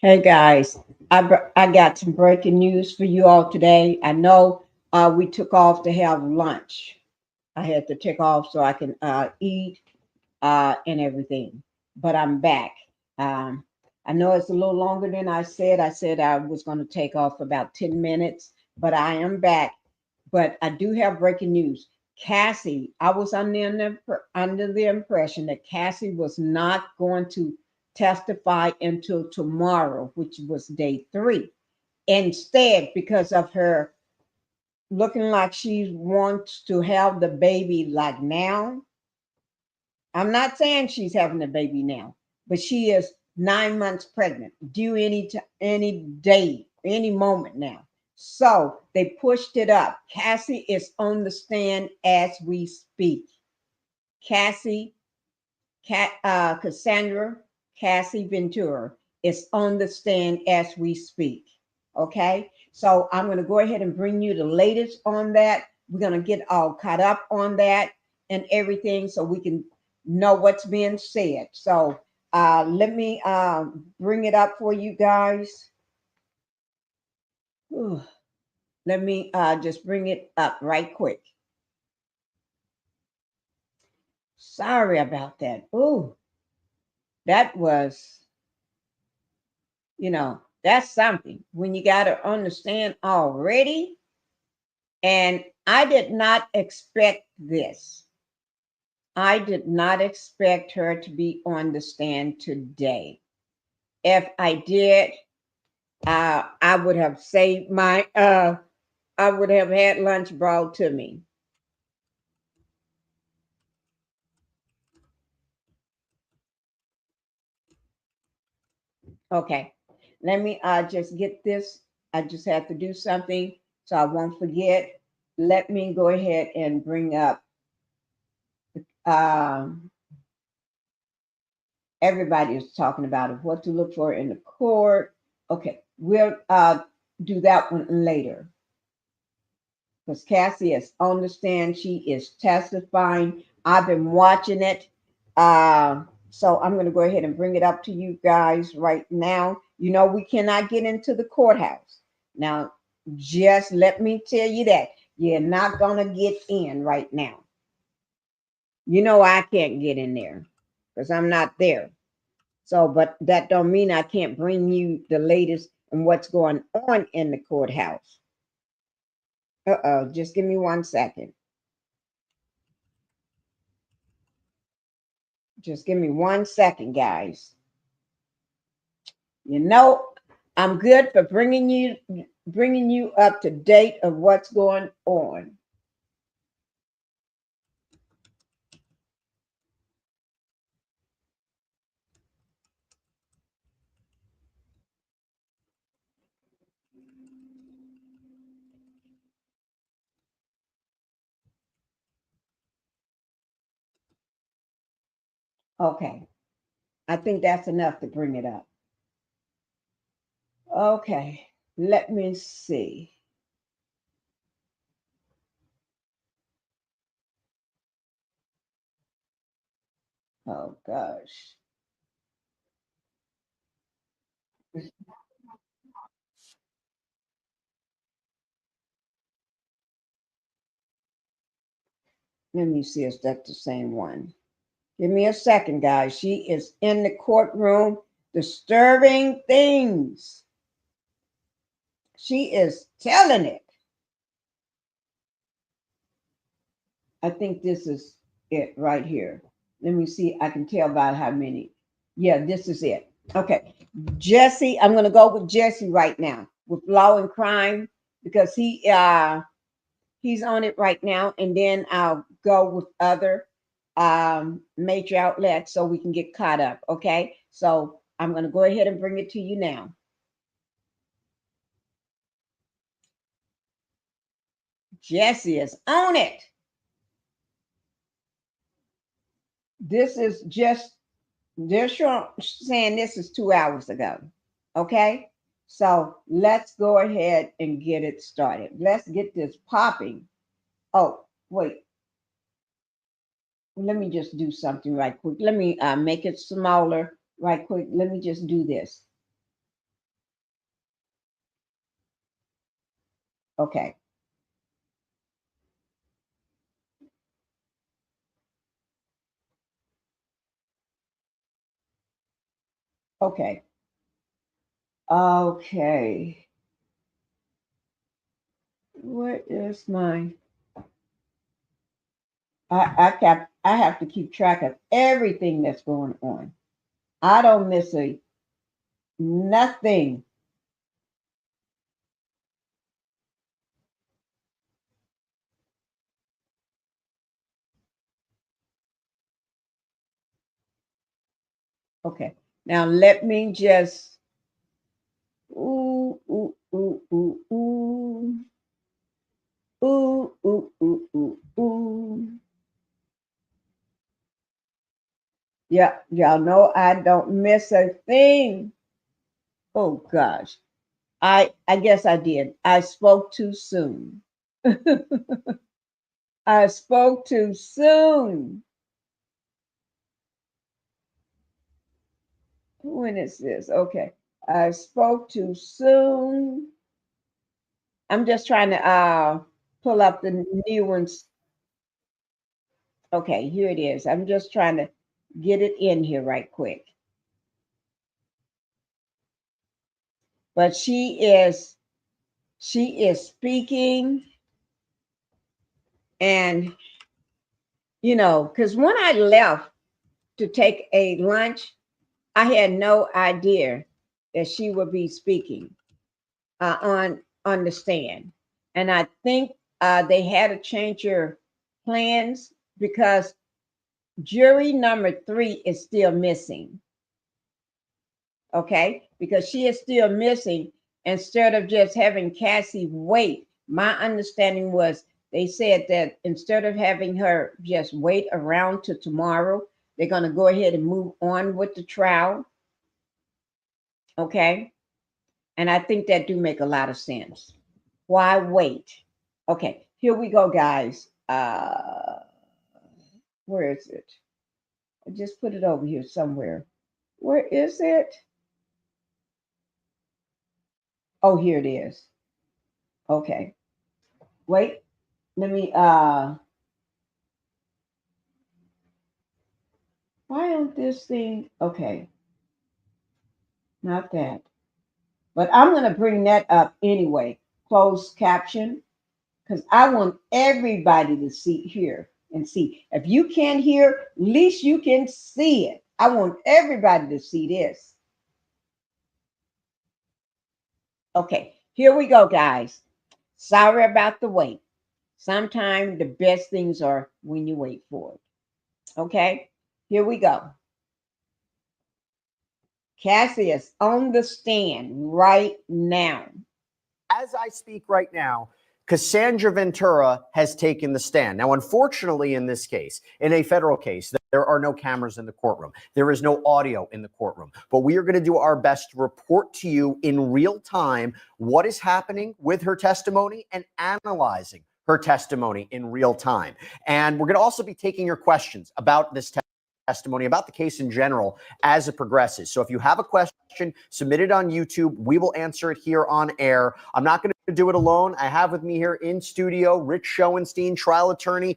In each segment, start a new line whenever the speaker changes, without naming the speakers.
Hey guys, I got some breaking news for you all today. I know we took off to have lunch. I had to take off so I can eat and everything, but I'm back. Um, I know it's a little longer than I said. I said I was going to take off for about 10 minutes, but I am back. But I do have breaking news. Cassie, I was under the impression that Cassie was not going to testify until tomorrow, which was day 3. Instead, because of her looking like she wants to have the baby like now, I'm not saying she's having a baby now, but she is 9 months pregnant, due any day, any moment now. So they pushed it up. Cassie is on the stand as we speak. Cassie, Cassandra, Cassie Ventura is on the stand as we speak. Okay, so I'm going to go ahead and bring you the latest on that. We're going to get all caught up on that and everything so we can know what's being said. So let me bring it up for you guys. Whew. Let me just bring it up right quick. Sorry about that. Ooh, that was, that's something when you got to understand already. And I did not expect this. I did not expect her to be on the stand today. If I did, I would have saved I would have had lunch brought to me. Okay, let me just get this. I just have to do something so I won't forget. Let me go ahead and bring up um, everybody is talking about it, what to look for in the court. Okay, we'll do that one later because Cassie is on the stand. She is testifying. I've been watching it. So I'm going to go ahead and bring it up to you guys right now. You know, we cannot get into the courthouse. Now, just let me tell you that you're not going to get in right now. You know, I can't get in there because I'm not there. So, but that don't mean I can't bring you the latest and what's going on in the courthouse. Just give me 1 second. Just give me 1 second, guys. You know, I'm good for bringing you up to date of what's going on. Okay, I think that's enough to bring it up. Okay, let me see. Oh gosh. Let me see, is that the same one? Give me a second, guys. She is in the courtroom disturbing things. She is telling it. I think this is it right here. Let me see. I can tell by how many. Yeah, this is it. Okay. Jesse, I'm going to go with Jesse right now with Law&Crime because he's on it right now, and then I'll go with other major outlets so we can get caught up. Okay, so I'm going to go ahead and bring it to you now. Jesse is on it. This is just they're saying this is 2 hours ago. Okay, so let's go ahead and get it started. Let's get this popping. Oh, wait, let me just do something right quick. Let me make it smaller right quick. Let me just do this. Okay. Okay. Okay. Where is my? I have to keep track of everything that's going on. I don't miss a nothing. Okay. Now let me just ooh ooh ooh ooh ooh ooh ooh ooh ooh ooh. Yeah, y'all know I don't miss a thing. Oh gosh. I guess I did. I spoke too soon. I spoke too soon. When is this? Okay. I spoke too soon. I'm just trying to pull up the new ones. Okay, here it is. I'm just trying to get it in here right quick. But she is speaking, and because when I left to take a lunch, I had no idea that she would be speaking on the stand, and I think they had to change your plans because jury number 3 is still missing. Okay, because she is still missing. Instead of just having Cassie wait, my understanding was they said that instead of having her just wait around to tomorrow, they're going to go ahead and move on with the trial. Okay, and I think that do make a lot of sense. Why wait? Okay, here we go, guys. Where is it? I just put it over here somewhere. Where is it? Oh, here it is. Okay. Wait, let me why on this thing? Okay, not that. But I'm gonna bring that up anyway. Closed caption, because I want everybody to see hear and see. If you can't hear, at least you can see it. I want everybody to see this. Okay, here we go, guys. Sorry about the wait. Sometimes the best things are when you wait for it. Okay, here we go. Cassie is on the stand right now.
As I speak right now, Cassandra Ventura has taken the stand. Now, unfortunately, in this case, in a federal case, there are no cameras in the courtroom. There is no audio in the courtroom. But we are going to do our best to report to you in real time what is happening with her testimony and analyzing her testimony in real time. And we're going to also be taking your questions about this testimony, about the case in general as it progresses. So if you have a question, submit it on YouTube. We will answer it here on air. I'm not going to do it alone. I have with me here in studio Rich Schoenstein, trial attorney.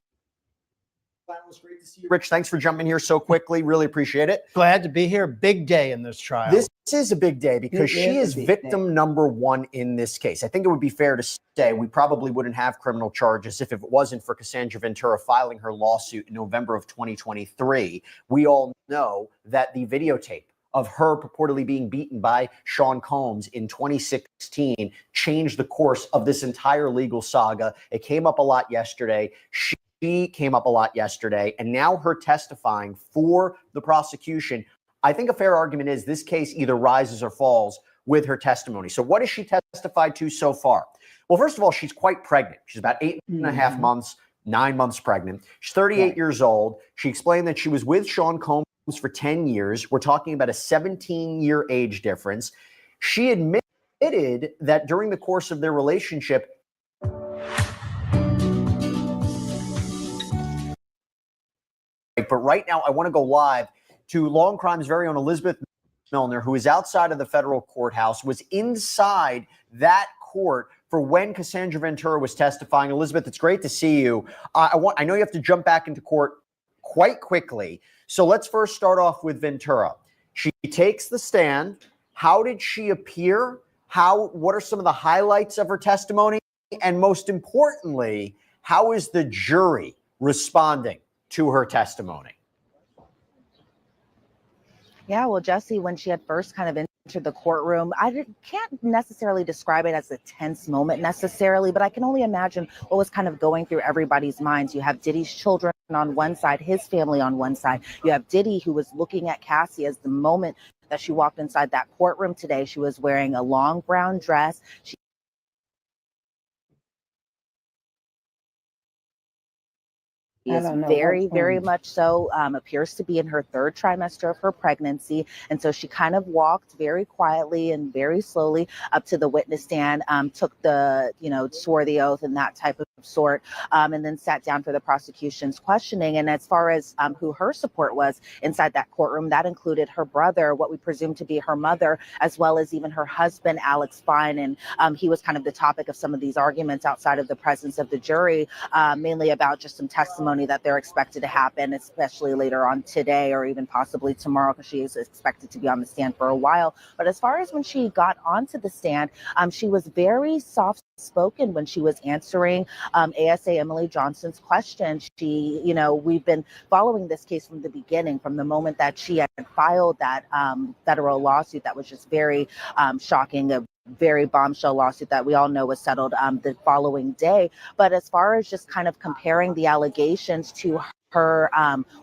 It's great to see you, Rich. Thanks for jumping here so quickly. Really appreciate it.
Glad to be here. Big day in this trial.
This is a big day because she is victim number 1 in this case. I think it would be fair to say we probably wouldn't have criminal charges if it wasn't for Cassandra Ventura filing her lawsuit in November of 2023. We all know that the videotape of her purportedly being beaten by Sean Combs in 2016 changed the course of this entire legal saga. It came up a lot yesterday. She came up a lot yesterday, and now her testifying for the prosecution. I think a fair argument is this case either rises or falls with her testimony. So what has she testified to so far? Well, first of all, she's quite pregnant. She's about 8.5 months, 9 months pregnant. She's 38 years old. She explained that she was with Sean Combs for 10 years. We're talking about a 17-year age difference. She admitted that during the course of their relationship, but right now I want to go live to Law&Crime's very own Elizabeth Milner, who is outside of the federal courthouse, was inside that court for when Cassandra Ventura was testifying. Elizabeth, it's great to see you. I know you have to jump back into court quite quickly. So let's first start off with Ventura. She takes the stand. How did she appear? What are some of the highlights of her testimony? And most importantly, how is the jury responding to her testimony?
Yeah, well, Jesse, when she had first kind of entered the courtroom, can't necessarily describe it as a tense moment necessarily, but I can only imagine what was kind of going through everybody's minds. You have Diddy's children on one side, his family on one side. You have Diddy, who was looking at Cassie as the moment that she walked inside that courtroom today. She was wearing a long brown dress. She is very much so, appears to be in her third trimester of her pregnancy. And so she kind of walked very quietly and very slowly up to the witness stand, took the, swore the oath and that type of sort, and then sat down for the prosecution's questioning. And as far as who her support was inside that courtroom, that included her brother, what we presume to be her mother, as well as even her husband, Alex Fine. And he was kind of the topic of some of these arguments outside of the presence of the jury, mainly about just some testimony that they're expected to happen, especially later on today or even possibly tomorrow, because she is expected to be on the stand for a while. But as far as when she got onto the stand, she was very soft spoken when she was answering ASA Emily Johnson's question. She, we've been following this case from the beginning, from the moment that she had filed that federal lawsuit that was just very shocking, a very bombshell lawsuit that we all know was settled the following day. But as far as just kind of comparing the allegations to her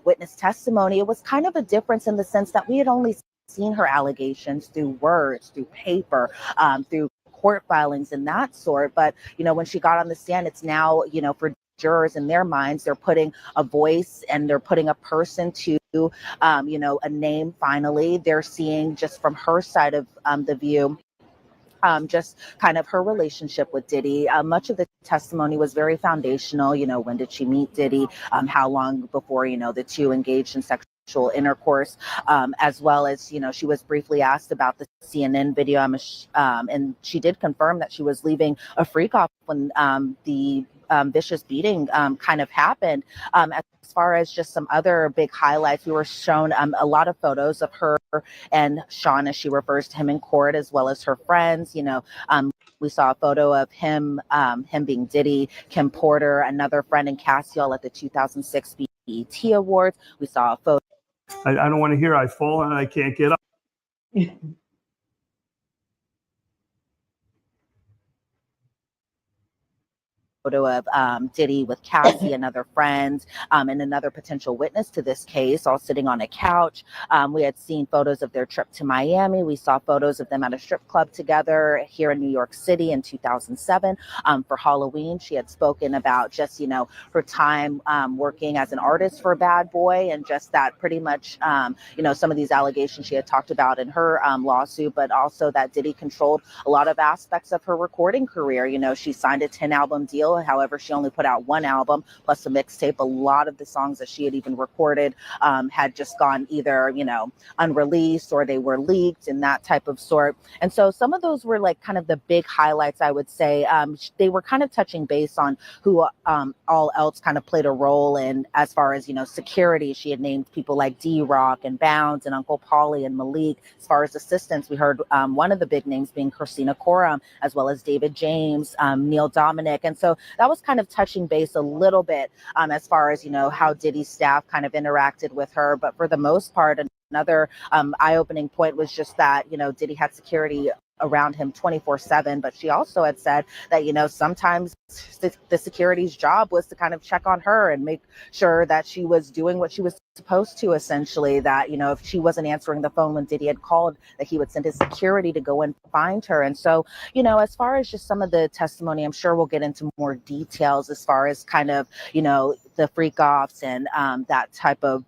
witness testimony, it was kind of a difference in the sense that we had only seen her allegations through words, through paper, through court filings and that sort. But, when she got on the stand, it's now, for jurors in their minds, they're putting a voice and they're putting a person to, a name. Finally, they're seeing just from her side of the view, just kind of her relationship with Diddy. Much of the testimony was very foundational. When did she meet Diddy? How long before, the two engaged in sexual intercourse, as well as, she was briefly asked about the CNN video. And she did confirm that she was leaving a freak off when the vicious beating kind of happened. As far as just some other big highlights, we were shown a lot of photos of her and Sean, as she refers to him in court, as well as her friends. We saw a photo of him being Diddy, Kim Porter, another friend, and Cassie all at the 2006 BET Awards. We saw a photo.
I don't want to hear I fall and I can't get up.
Photo of Diddy with Cassie and other friends, and another potential witness to this case, all sitting on a couch. We had seen photos of their trip to Miami. We saw photos of them at a strip club together here in New York City in 2007 for Halloween. She had spoken about just, her time working as an artist for Bad Boy, and just that pretty much, some of these allegations she had talked about in her lawsuit, but also that Diddy controlled a lot of aspects of her recording career. She signed a 10-album deal. However, she only put out one album plus a mixtape. A lot of the songs that she had even recorded had just gone either, unreleased, or they were leaked and that type of sort. And so some of those were like kind of the big highlights, I would say. They were kind of touching base on who all else kind of played a role in, as far as, security. She had named people like D-Rock and Bounds and Uncle Paulie and Malik. As far as assistants, we heard one of the big names being Christina Coram, as well as David James, Neil Dominic. And so that was kind of touching base a little bit as far as, how Diddy's staff kind of interacted with her. But for the most part, another eye-opening point was just that, Diddy had security around him 24/7. But she also had said that, sometimes the security's job was to kind of check on her and make sure that she was doing what she was supposed to, essentially, that, if she wasn't answering the phone when Diddy had called, that he would send his security to go and find her. And so, as far as just some of the testimony, I'm sure we'll get into more details as far as kind of, the freak offs and that type of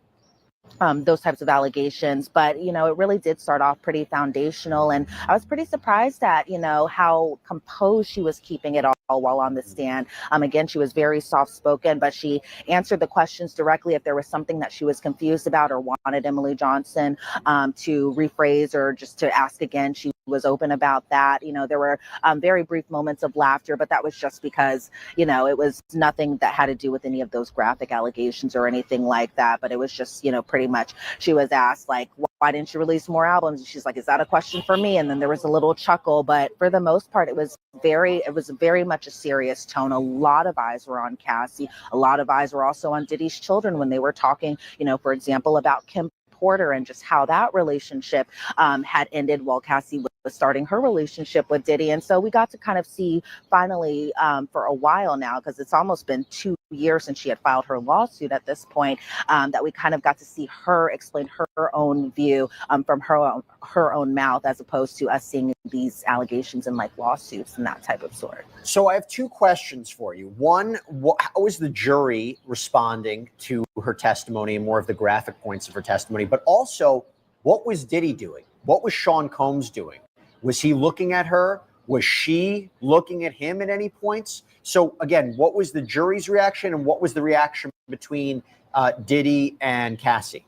those types of allegations. But, it really did start off pretty foundational. And I was pretty surprised at, how composed she was keeping it all while on the stand. Again, she was very soft spoken, but she answered the questions directly. If there was something that she was confused about or wanted Emily Johnson to rephrase or just to ask again, she was open about that. There were very brief moments of laughter, but that was just because, it was nothing that had to do with any of those graphic allegations or anything like that. But it was just, pretty much she was asked, like, why didn't you release more albums? And she's like, is that a question for me? And then there was a little chuckle, but for the most part, it was very much a serious tone. A lot of eyes were on Cassie. A lot of eyes were also on Diddy's children when they were talking, for example, about Kim Porter and just how that relationship had ended while Cassie was starting her relationship with Diddy. And so we got to kind of see finally for a while now, because it's almost been 2 years since she had filed her lawsuit at this point, that we kind of got to see her explain her own view from her own mouth, as opposed to us seeing these allegations and like lawsuits and that type of sort.
So I have 2 questions for you. One, how is the jury responding to her testimony and more of the graphic points of her testimony? But also, what was Diddy doing? What was Sean Combs doing? Was he looking at her? Was she looking at him at any points? So again, what was the jury's reaction and what was the reaction between Diddy and Cassie?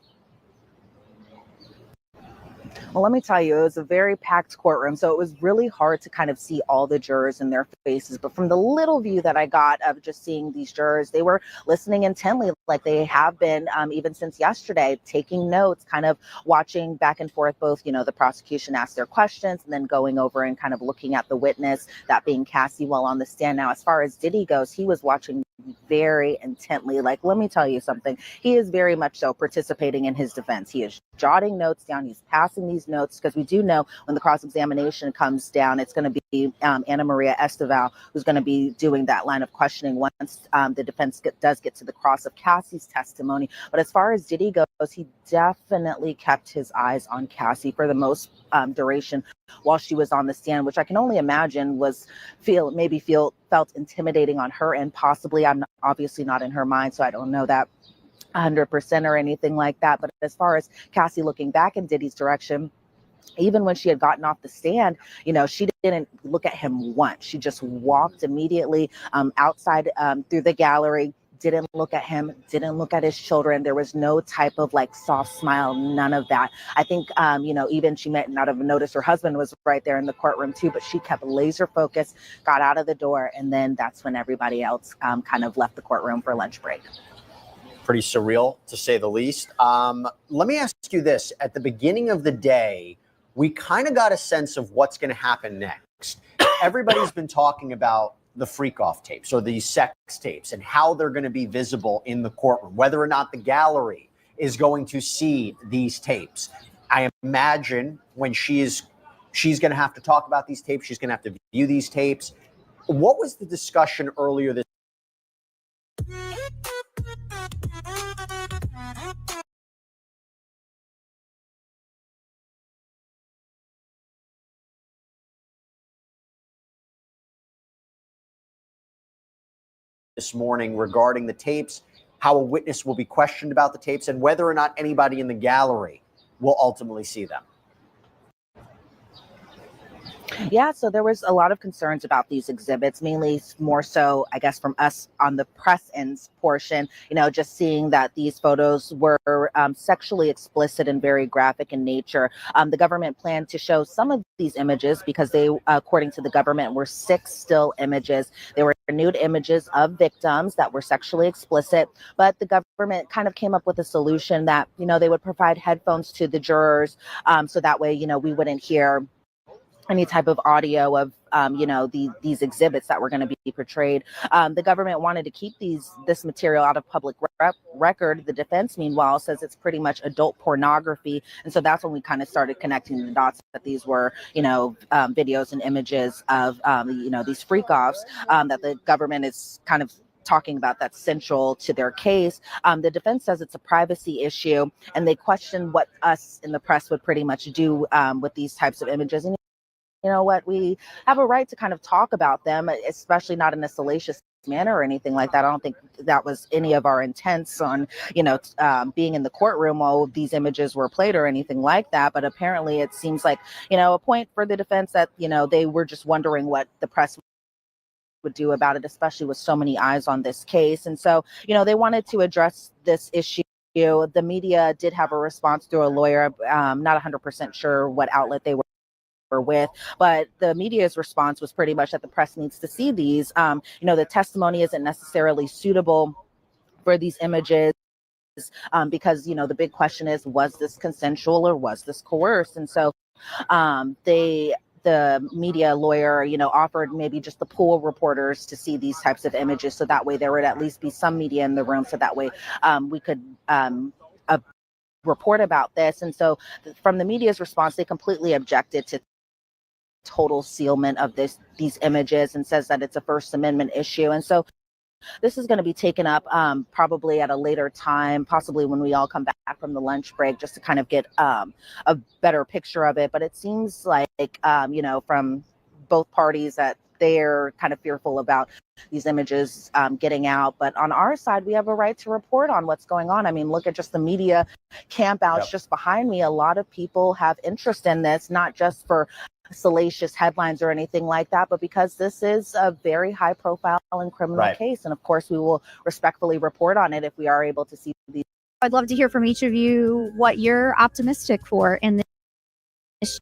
Well, let me tell you, it was a very packed courtroom, so it was really hard to kind of see all the jurors in their faces. But from the little view that I got of just seeing these jurors, they were listening intently, like they have been even since yesterday, taking notes, kind of watching back and forth, both, the prosecution asked their questions and then going over and kind of looking at the witness, that being Cassie, while on the stand. Now, as far as Diddy goes, he was watching very intently. Like, let me tell you something. He is very much so participating in his defense. He is jotting notes down. He's passing these notes, because we do know when the cross-examination comes down, it's going to be Ana Maria Esteval who's going to be doing that line of questioning once the defense does get to the cross of Cassie's testimony. But as far as Diddy goes, he definitely kept his eyes on Cassie for the most duration while she was on the stand, which I can only imagine felt intimidating on her end. Possibly, I'm obviously not in her mind, so I don't know that 100% or anything like that. But as far as Cassie looking back in Diddy's direction, even when she had gotten off the stand, she didn't look at him once. She just walked immediately outside through the gallery, didn't look at him, didn't look at his children. There was no type of like soft smile, none of that. I think, even she might not have noticed her husband was right there in the courtroom too, but she kept laser focused, got out of the door. And then that's when everybody else kind of left the courtroom for lunch break.
Pretty surreal, to say the least. Let me ask you this. At the beginning of the day, we kind of got a sense of what's going to happen next. Everybody's been talking about the freak-off tapes or these sex tapes and how they're going to be visible in the courtroom, whether or not the gallery is going to see these tapes. I imagine when she's going to have to talk about these tapes, she's going to have to view these tapes. What was the discussion earlier this morning regarding the tapes, how a witness will be questioned about the tapes, and whether or not anybody in the gallery will ultimately see them?
Yeah, so there was a lot of concerns about these exhibits, mainly more so, I guess, from us on the press ends portion, just seeing that these photos were sexually explicit and very graphic in nature. The government planned to show some of these images because they, according to the government, were 6 still images. They were nude images of victims that were sexually explicit, but the government kind of came up with a solution that, they would provide headphones to the jurors, so that way, we wouldn't hear any type of audio of, these exhibits that were going to be portrayed. The government wanted to keep this material out of public record. The defense, meanwhile, says it's pretty much adult pornography. And so that's when we kind of started connecting the dots that these were, videos and images of, these freak-offs that the government is kind of talking about that's central to their case. The defense says it's a privacy issue, and they question what us in the press would pretty much do with these types of images. And you know what, we have a right to kind of talk about them, especially not in a salacious manner or anything like that. I don't think that was any of our intents on, being in the courtroom while these images were played or anything like that. But apparently it seems like, a point for the defense that, they were just wondering what the press would do about it, especially with so many eyes on this case. And so, they wanted to address this issue. The media did have a response through a lawyer. Not 100% sure what outlet they were with, but the media's response was pretty much that the press needs to see these. The testimony isn't necessarily suitable for these images because the big question is, was this consensual or was this coerced? And so the media lawyer, offered maybe just the pool reporters to see these types of images, so that way there would at least be some media in the room, so that way we could report about this. And so from the media's response, they completely objected to total sealment of these images and says that it's a First Amendment issue. And so this is going to be taken up probably at a later time, possibly when we all come back from the lunch break, just to kind of get a better picture of it. But it seems like, from both parties that they're kind of fearful about these images getting out. But on our side, we have a right to report on what's going on. I mean, look at just the media campouts just behind me. A lot of people have interest in this, not just for salacious headlines or anything like that, but because this is a very high profile and criminal case. And of course, we will respectfully report on it if we are able to see these.
I'd love to hear from each of you what you're optimistic for in this.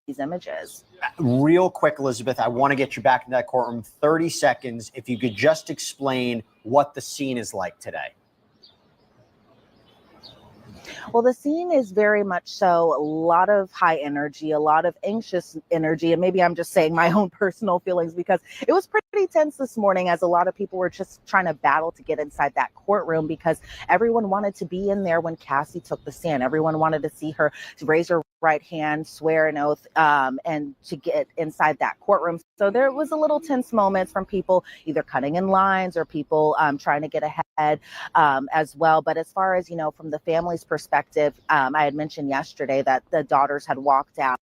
These images.
Real quick, Elizabeth, I want to get you back in that courtroom. 30 seconds. If you could just explain what the scene is like today.
Well, the scene is very much so a lot of high energy, a lot of anxious energy. And maybe I'm just saying my own personal feelings, because it was pretty tense this morning, as a lot of people were just trying to battle to get inside that courtroom, because everyone wanted to be in there when Cassie took the stand. Everyone wanted to see her raise her right hand, swear an oath, and to get inside that courtroom. So there was a little tense moments from people either cutting in lines or people trying to get ahead as well. But as far as, from the family's perspective, I had mentioned yesterday that the daughters had walked out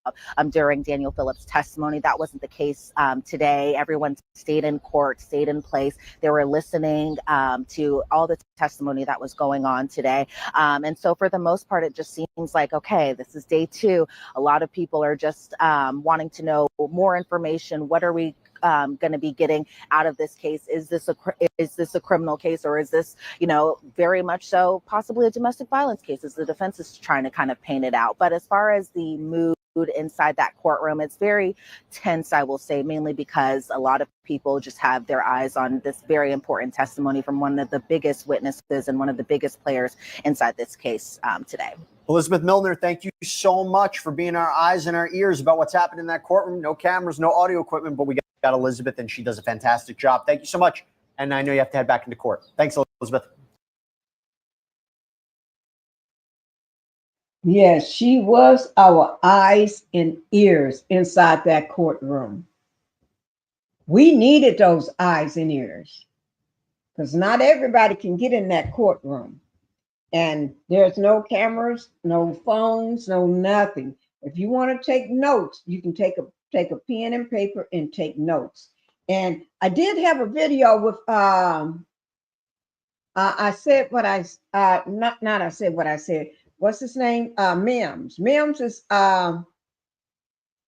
during Daniel Phillips' testimony. That wasn't the case today. Everyone stayed in court, stayed in place. They were listening to all the testimony that was going on today. And so for the most part, it just seems like, okay, this is day 2. A lot of people are just wanting to know more information. What are we going to be getting out of this case? Is this a criminal case, or is this, very much so possibly a domestic violence case, as the defense is trying to kind of paint it out? But as far as the mood inside that courtroom, it's very tense, I will say, mainly because a lot of people just have their eyes on this very important testimony from one of the biggest witnesses and one of the biggest players inside this case today.
Elizabeth Milner, thank you so much for being our eyes and our ears about what's happening in that courtroom. No cameras, no audio equipment, but we got Elizabeth, and she does a fantastic job. Thank you so much. And I know you have to head back into court. Thanks, Elizabeth.
Yes, she was our eyes and ears inside that courtroom. We needed those eyes and ears, because not everybody can get in that courtroom. And there's no cameras, no phones, no nothing. If you want to take notes, you can take a pen and paper and take notes. And I did have a video with I said what I not I said what I said. What's his name? Mims. Mims is at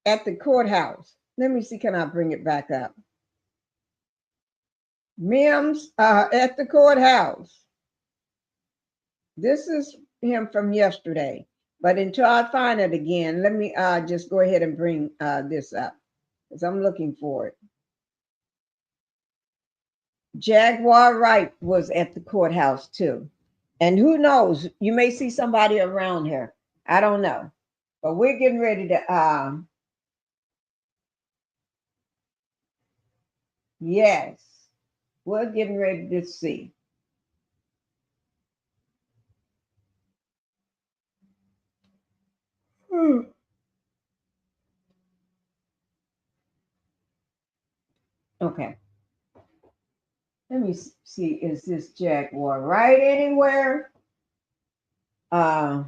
the courthouse. Let me see, can I bring it back up? Mims at the courthouse. This is him from yesterday. But until I find it again, let me just go ahead and bring this up, because I'm looking for it. Jaguar Wright was at the courthouse too. And who knows, you may see somebody around here. I don't know. But we're getting ready to yes, we're getting ready to see. Okay. Let me see, is this Jaguar Wright anywhere? Let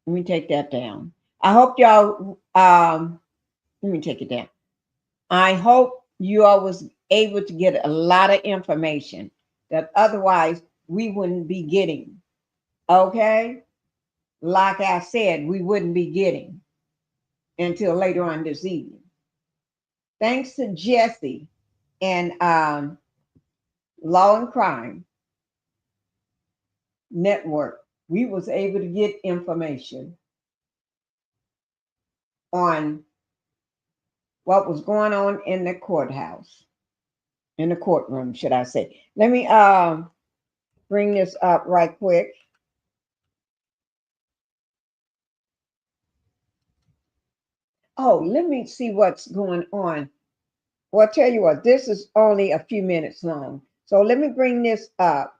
me take that down. I hope y'all, let me take it down. I hope you all was able to get a lot of information that otherwise we wouldn't be getting. Okay? Like I said, we wouldn't be getting until later on this evening. Thanks to Jesse and Law and Crime Network, we was able to get information on what was going on in the courthouse, in the courtroom, should I say. Let me bring this up right quick. Oh, let me see what's going on. Well, I'll tell you what, this is only a few minutes long. So let me bring this up.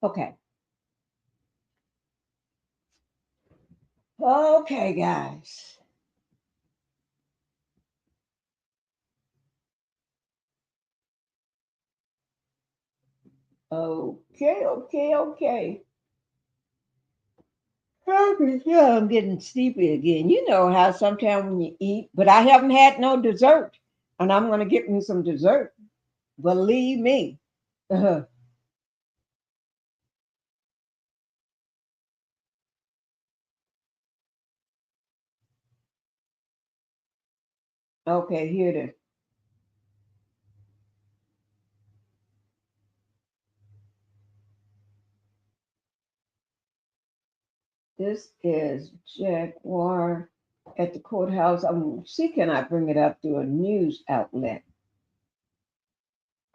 Okay. Okay, guys. Okay. Yeah, I'm getting sleepy again. You know how sometimes when you eat, but I haven't had no dessert, and I'm going to get me some dessert. Believe me. Okay, here it is. This is Jaguar at the courthouse. I'm see, can I bring it up through a news outlet?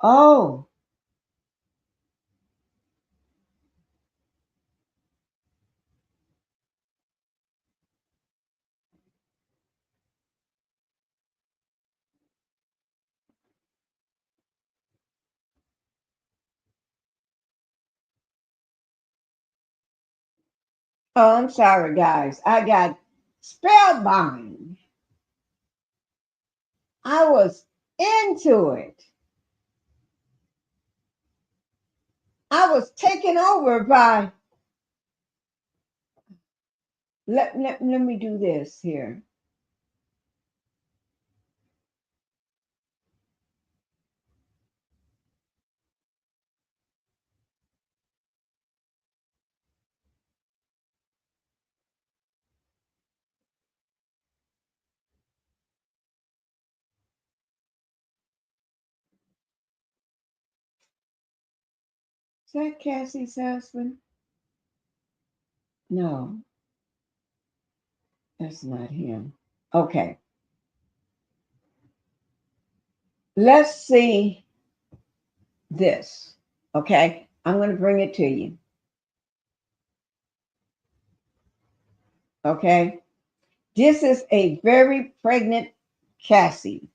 Oh, I'm sorry, guys. I got spellbound. I was into it. I was taken over by. Let me do this here. Is that Cassie's husband? No, that's not him. Okay, let's see this. Okay, I'm going to bring it to you. Okay, this is a very pregnant Cassie.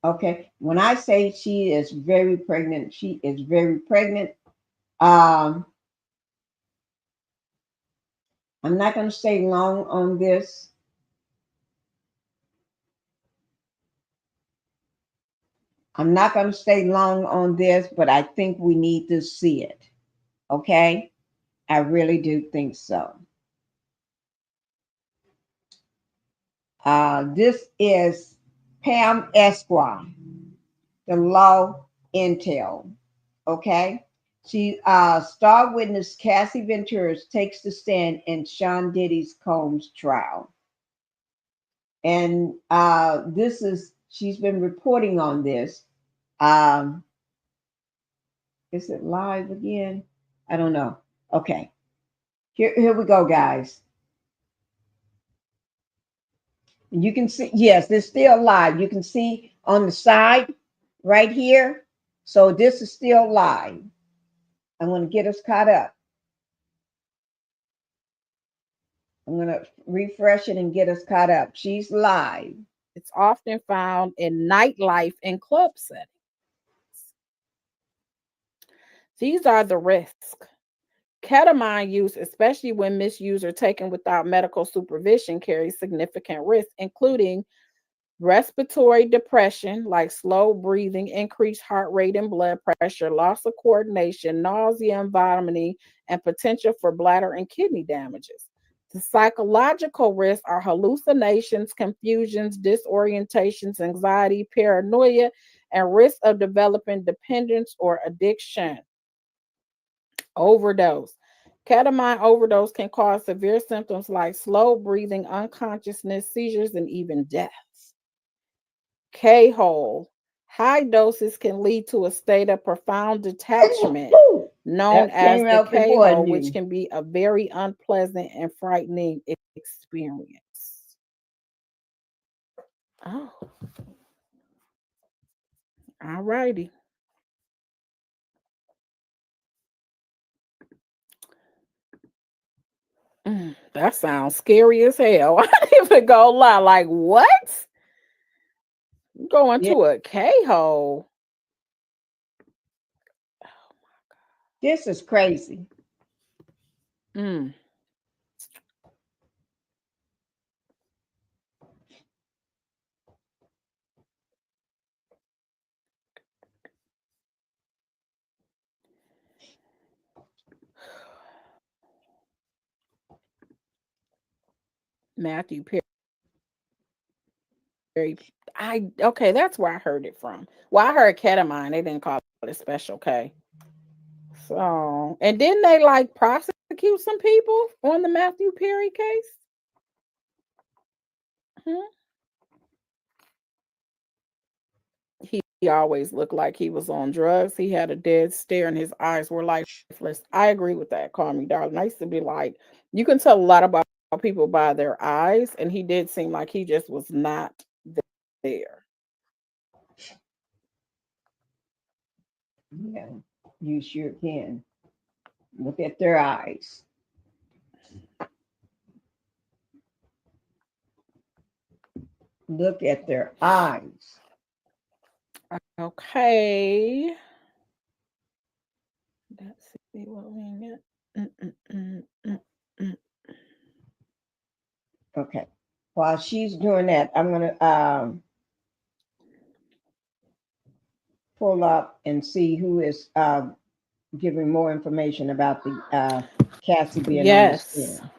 Okay, when I say she is very pregnant, she is very pregnant. Um, I'm not going to stay long on this. I'm not going to stay long on this, but I think we need to see it. Okay, I really do think so. This is Pam Esquire, the law intel. Okay. She star witness Cassie Ventura takes the stand in Sean Diddy's Combs trial. And this is, she's been reporting on this. Is it live again? I don't know. Okay. Here we go, guys. And you can see, yes, it's still live. You can see on the side right here. So this is still live. I'm going to get us caught up. I'm going to refresh it and get us caught up. She's live.
It's often found in nightlife and club settings. These are the risks. Ketamine use, especially when misused or taken without medical supervision, carries significant risks, including respiratory depression, like slow breathing, increased heart rate and blood pressure, loss of coordination, nausea and vomiting, and potential for bladder and kidney damages. The psychological risks are hallucinations, confusions, disorientations, anxiety, paranoia, and risk of developing dependence or addiction. Overdose. Ketamine overdose can cause severe symptoms like slow breathing, unconsciousness, seizures, and even deaths. K-hole. High doses can lead to a state of profound detachment known as the K-hole, which can be a very unpleasant and frightening experience. Oh. All righty. That sounds scary as hell. I didn't even go lie. Like, what? Going to a K-hole.
Oh my God. This is crazy.
Matthew Perry. Okay, that's where I heard it from. Well, I heard ketamine. They didn't call it a Special K. So, and didn't they like prosecute some people on the Matthew Perry case? He always looked like he was on drugs. He had a dead stare and his eyes were lifeless. I agree with that. Call me darling. I used to be like, you can tell a lot about people by their eyes, and he did seem like he just was not there.
Yeah, you sure can. Look at their eyes. Look at their eyes.
Okay. Let's see what we get.
Okay. While she's doing that, I'm gonna pull up and see who is giving more information about the Cassie being on the stand.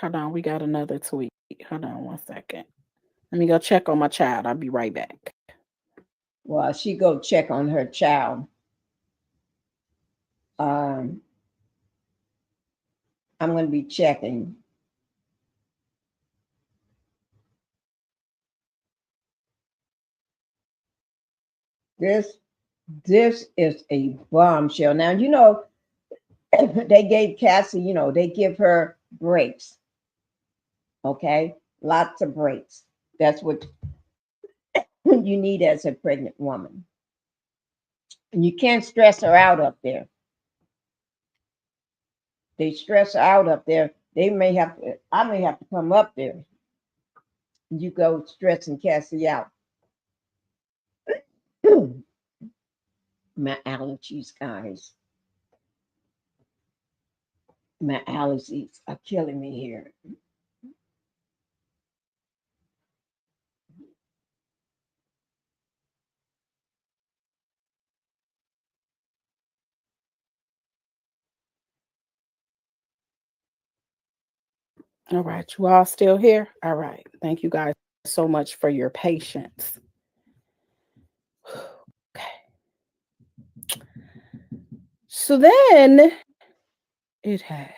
Hold on, we got another tweet. Hold on 1 second. Let me go check on my child. I'll be right back.
While she go check on her child, I'm going to be checking. This is a bombshell. Now, you know, they gave Cassie, you know, they give her breaks. Okay? Lots of breaks. That's what you need as a pregnant woman. And you can't stress her out up there. They stress her out up there. I may have to come up there. You go stressing Cassie out. My allergies, guys. My allergies are killing me here.
All right, you all still here? All right. Thank you guys so much for your patience. Okay. So then it has.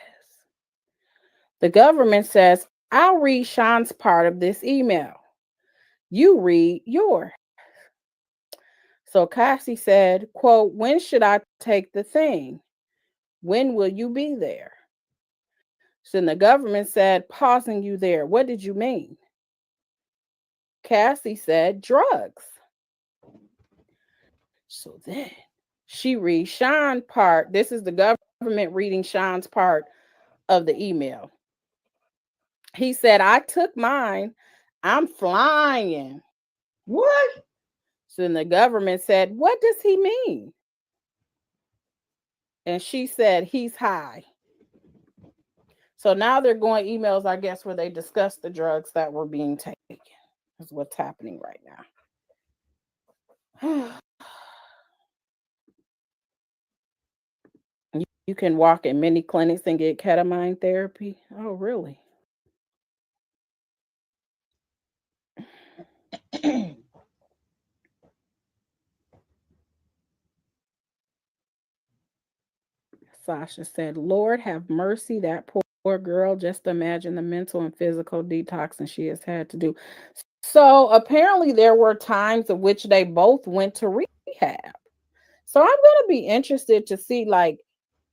The government says, I'll read Sean's part of this email. You read yours. So Cassie said, quote, when should I take the thing? When will you be there? So then the government said, pausing you there. What did you mean? Cassie said, drugs. So then she reads Sean's part. This is the government reading Sean's part of the email. He said, I took mine. I'm flying.
What?
So then the government said, what does he mean? And she said, he's high. So now they're going emails, I guess, where they discuss the drugs that were being taken. Is what's happening right now. You can walk in many clinics and get ketamine therapy. Oh, really? Sasha said, Lord have mercy, that poor girl. Just imagine the mental and physical detoxing she has had to do. So apparently there were times in which they both went to rehab. So I'm going to be interested to see, like,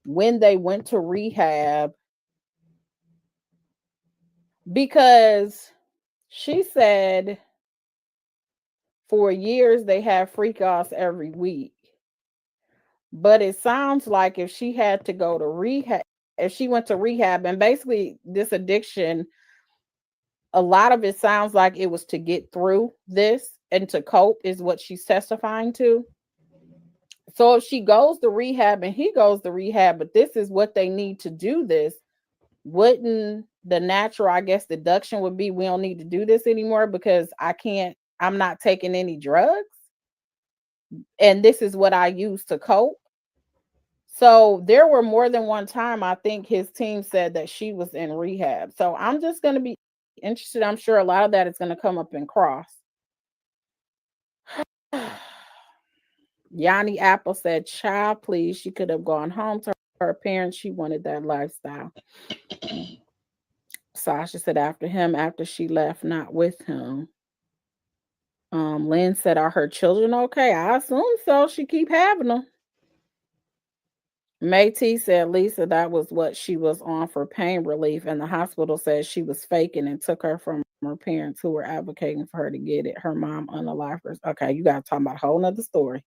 when they went to rehab, because she said for years they have freak-offs every week. But it sounds like if she had to go to rehab, if she went to rehab, and basically this addiction, a lot of it sounds like it was to get through this and to cope, is what she's testifying to. So if she goes to rehab and he goes to rehab, but this is what they need to do this, wouldn't the natural, I guess, deduction would be, we don't need to do this anymore because I'm not taking any drugs. And this is what I use to cope. So there were more than one time, I think his team said that she was in rehab. So I'm just going to be interested. I'm sure a lot of that is going to come up in cross. Yanni Apple said, child, please, she could have gone home to her parents. She wanted that lifestyle. Sasha said after she left, not with him. Lynn said, are her children okay? I assume so. She keep having them. May T said, Lisa, that was what she was on for pain relief, and the hospital said she was faking and took her from her parents who were advocating for her to get it. Her mom unalived her. Okay, you got to talk about a whole nother story.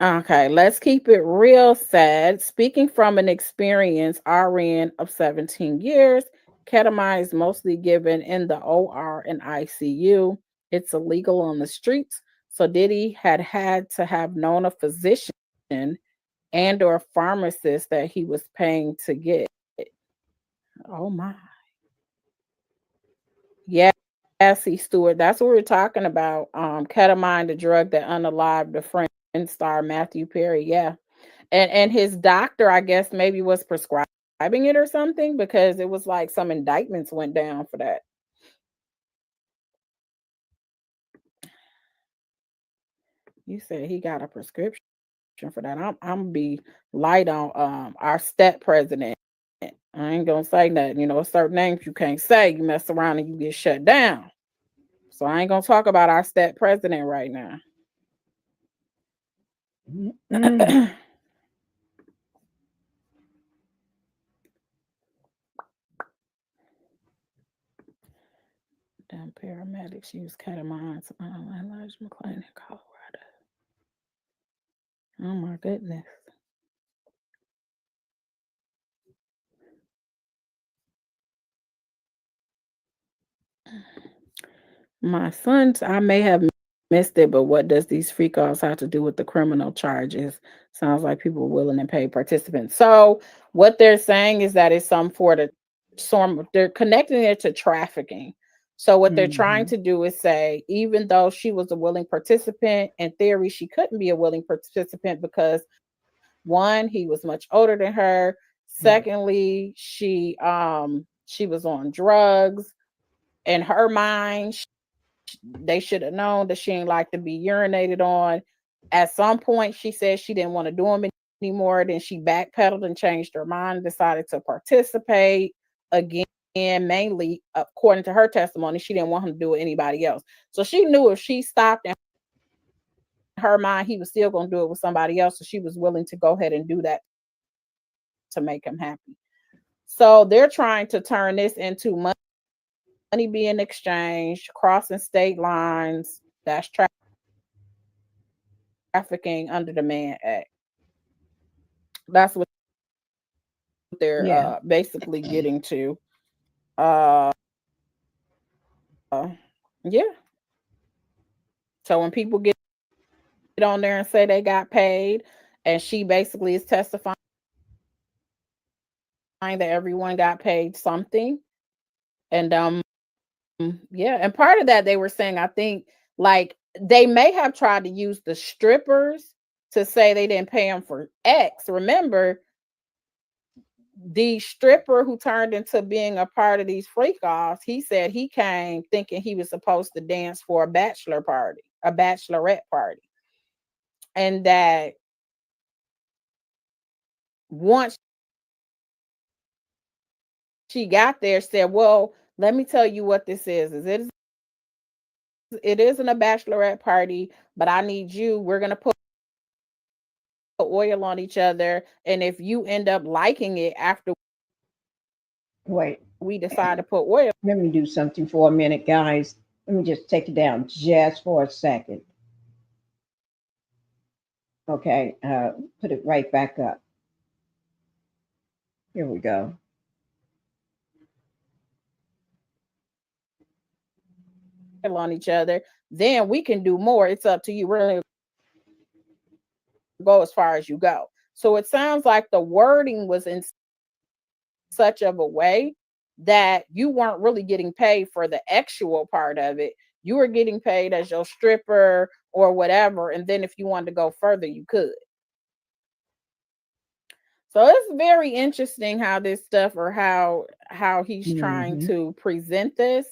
Okay, let's keep it real sad. Speaking from an experience, RN of 17 years, ketamine is mostly given in the OR and ICU. It's illegal on the streets. So Diddy had to have known a physician and or pharmacist that he was paying to get. Oh my. Yeah, Cassie Stewart. That's what we're talking about. Ketamine, the drug that unalived the Friend star Matthew Perry. Yeah. And his doctor, I guess, maybe was prescribing it or something, because it was like some indictments went down for that. You said he got a prescription for that. I'm gonna be light on our state president. I ain't gonna say nothing. Certain names you can't say. You mess around and you get shut down. So I ain't gonna talk about our state president right now. Damn paramedics use ketamine to Elijah McClain in Colorado. Oh my goodness. My sons, I may have missed it, but what does these freak-offs have to do with the criminal charges? Sounds like people are willing to pay participants. So what they're saying is that it's they're connecting it to trafficking. So what they're trying to do is say, even though she was a willing participant, in theory, she couldn't be a willing participant because, one, he was much older than her. Secondly, she was on drugs. In her mind, they should have known that she ain't like to be urinated on. At some point, she said she didn't want to do them anymore. Then she backpedaled and changed her mind, decided to participate again. Mainly, according to her testimony, she didn't want him to do it with anybody else. So she knew if she stopped in her mind, he was still going to do it with somebody else. So she was willing to go ahead and do that to make him happy. So they're trying to turn this into money being exchanged, crossing state lines. That's trafficking. trafficking under the Mann Act. That's what they're basically getting to. Yeah. So when people get on there and say they got paid, and she basically is testifying that everyone got paid something. And yeah, and part of that they were saying, I think, like, they may have tried to use the strippers to say they didn't pay them for X. Remember, the stripper who turned into being a part of these freak-offs, he said he came thinking he was supposed to dance for a bachelorette party. And that once she got there, said, well, let me tell you what this is. It isn't a bachelorette party, but I need you. We're going to put oil on each other. And if you end up liking it after we decide to put oil.
Let me do something for a minute, guys. Let me just take it down just for a second. Okay, put it right back up. Here we go.
On each other, then we can do more. It's up to you. Really go as far as you go. So it sounds like the wording was in such of a way that you weren't really getting paid for the actual part of it. You were getting paid as your stripper or whatever, and then if you wanted to go further, you could. So it's very interesting how this stuff, or how he's trying to present this.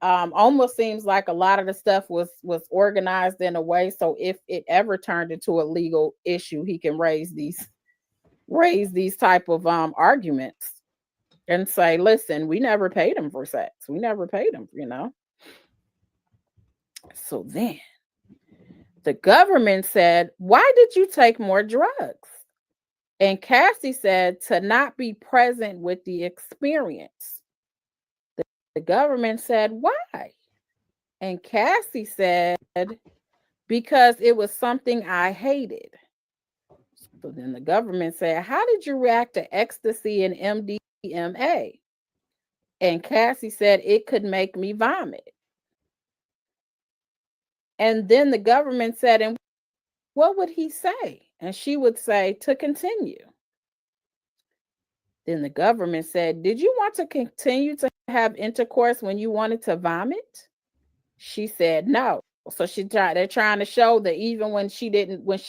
Almost seems like a lot of the stuff was organized in a way so if it ever turned into a legal issue, he can raise these type of arguments and say, listen, we never paid him for sex. We never paid him, you know. So then the government said, why did you take more drugs? And Cassie said, to not be present with the experience. The government said, why? And Cassie said, because it was something I hated. So then the government said, how did you react to ecstasy and MDMA? And Cassie said, it could make me vomit. And then the government said, and what would he say? And she would say, to continue. Then the government said, did you want to continue to have intercourse when you wanted to vomit? She said no. So they're trying to show that even when she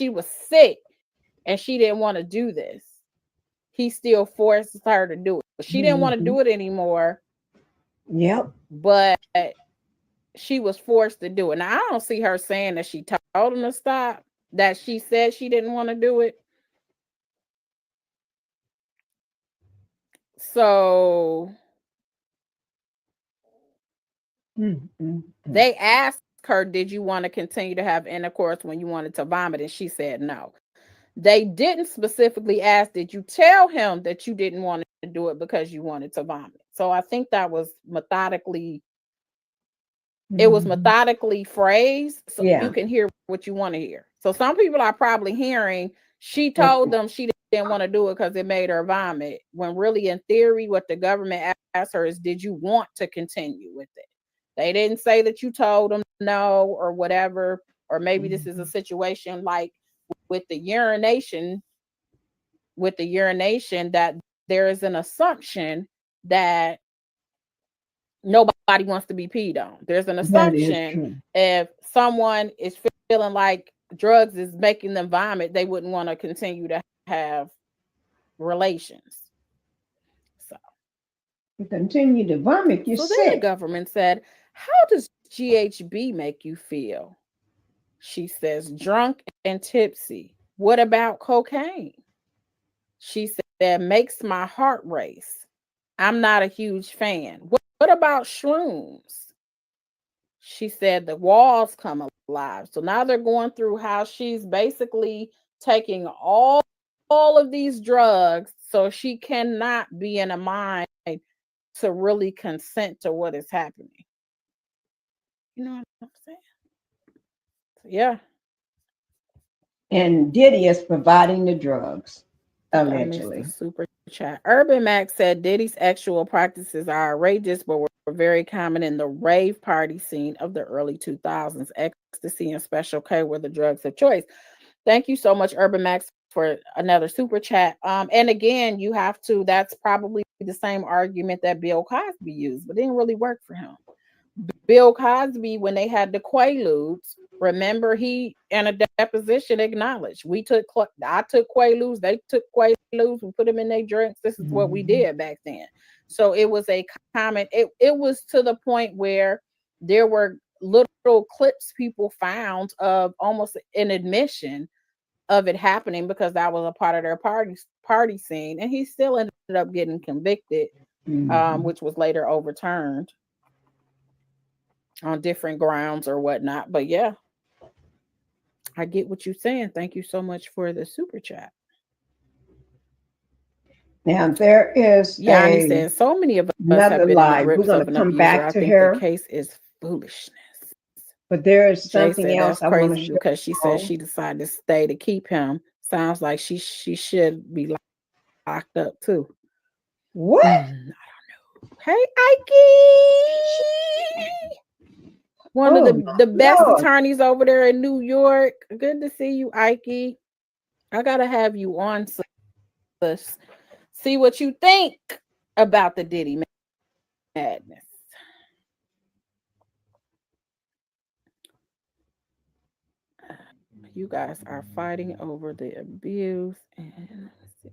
was sick and she didn't want to do this, he still forced her to do it. But she didn't want to do it anymore.
Yep.
But she was forced to do it. Now, I don't see her saying that she told him to stop, that she said she didn't want to do it. So they asked her, did you want to continue to have intercourse when you wanted to vomit? And she said no. They didn't specifically ask, did you tell him that you didn't want to do it because you wanted to vomit? So I think that was methodically, it was methodically phrased so you can hear what you want to hear. So some people are probably hearing, she told them she didn't want to do it because it made her vomit, when really in theory, what the government asked her is, did you want to continue with it? They didn't say that you told them no or whatever, or maybe this is a situation like with the urination, that there is an assumption that nobody wants to be peed on. There's an assumption if someone is feeling like drugs is making them vomit, they wouldn't want to continue to have relations. So
you continue to vomit, you're sick.
Then the government said, how does GHB make you feel? She says, drunk and tipsy. What about cocaine? She said, makes my heart race. I'm not a huge fan. What about shrooms? She said, the walls come alive. So now they're going through how she's basically taking all of these drugs so she cannot be in a mind to really consent to what is happening. You know what I'm saying? So, yeah.
And Diddy is providing the drugs,
I missed the
allegedly.
super chat. Urban Max said Diddy's sexual practices are outrageous, but were very common in the rave party scene of the early 2000s. Ecstasy and Special K were the drugs of choice. Thank you so much, Urban Max, for another super chat. And again, you have to, that's probably the same argument that Bill Cosby used, but it didn't really work for him. Bill Cosby, when they had the Quaaludes, remember he in a deposition acknowledged I took Quaaludes, they took Quaaludes, we put them in their drinks. This is what we did back then. So it was a comment. It was to the point where there were little clips people found of almost an admission of it happening because that was a part of their party scene, and he still ended up getting convicted, which was later overturned on different grounds or whatnot. But yeah, I get what you're saying. Thank you so much for the super chat.
Now there is
Yanni says so many of us have been
lie.
in the grips
We're
of
going
an
to come
abuser.
back
I
to
think
her,
the case is foolishness.
but there is
Jay
something
said
else
that's
I want to
crazy
share.
because she said she decided to stay to keep him. Sounds like she should be locked up too.
What?
I don't know. Hey, Ike. One of the best attorneys over there in New York. Good to see you, Ike. I gotta have you on to see what you think about the Diddy madness. You guys are fighting over the abuse, and let's see.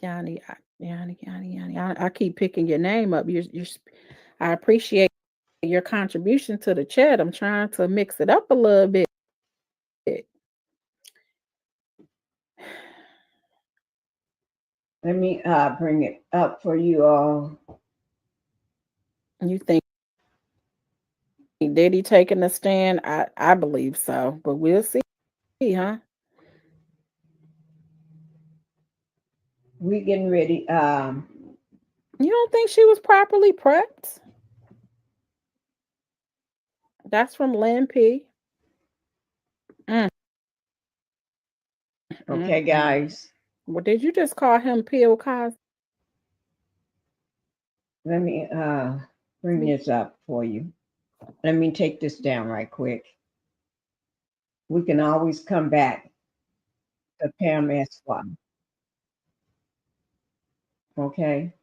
Yanni. I keep picking your name up. I appreciate your contribution to the chat. I'm trying to mix it up a little bit.
Let me bring it up for you all.
You think Diddy taking a stand? I believe so, but we'll see, huh?
We getting ready.
You don't think she was properly prepped? That's from Lynn P.
Okay, guys.
Well, did you just call him Bill Cosby?
Let me bring this up for you. Let me take this down right quick. We can always come back to Pam Esquire. Okay.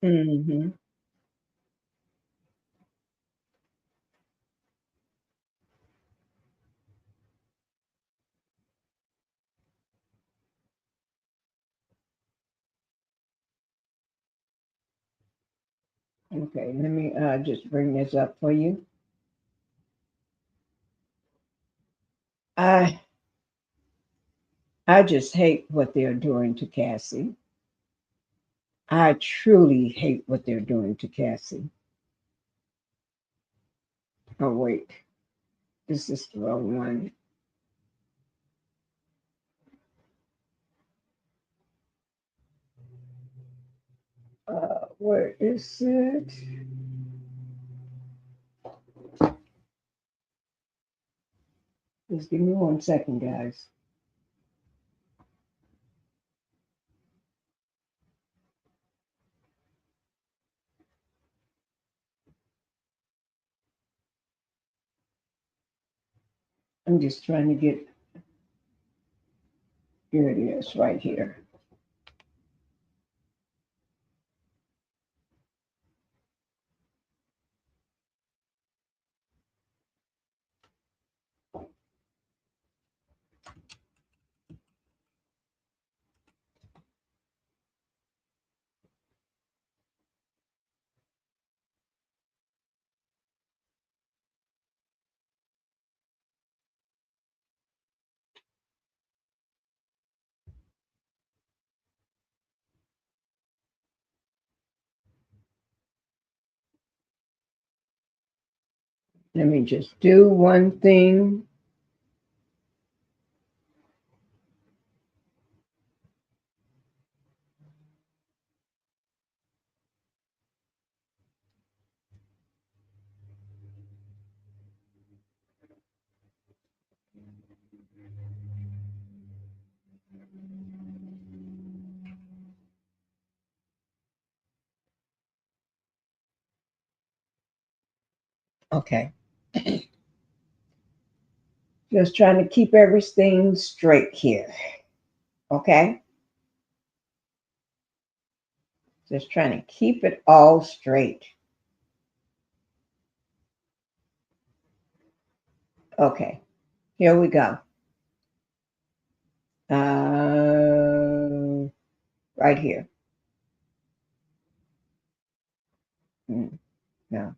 Mm-hmm. Okay, let me just bring this up for you. I just hate what they're doing to Cassie. I truly hate what they're doing to Cassie. Oh, wait. This is the wrong one. Where is it? Just give me 1 second, guys. I'm just trying to get, here it is, right here. Let me just do one thing. Okay. Just trying to keep everything straight here. Okay. Just trying to keep it all straight. Okay. Here we go. Right here. No.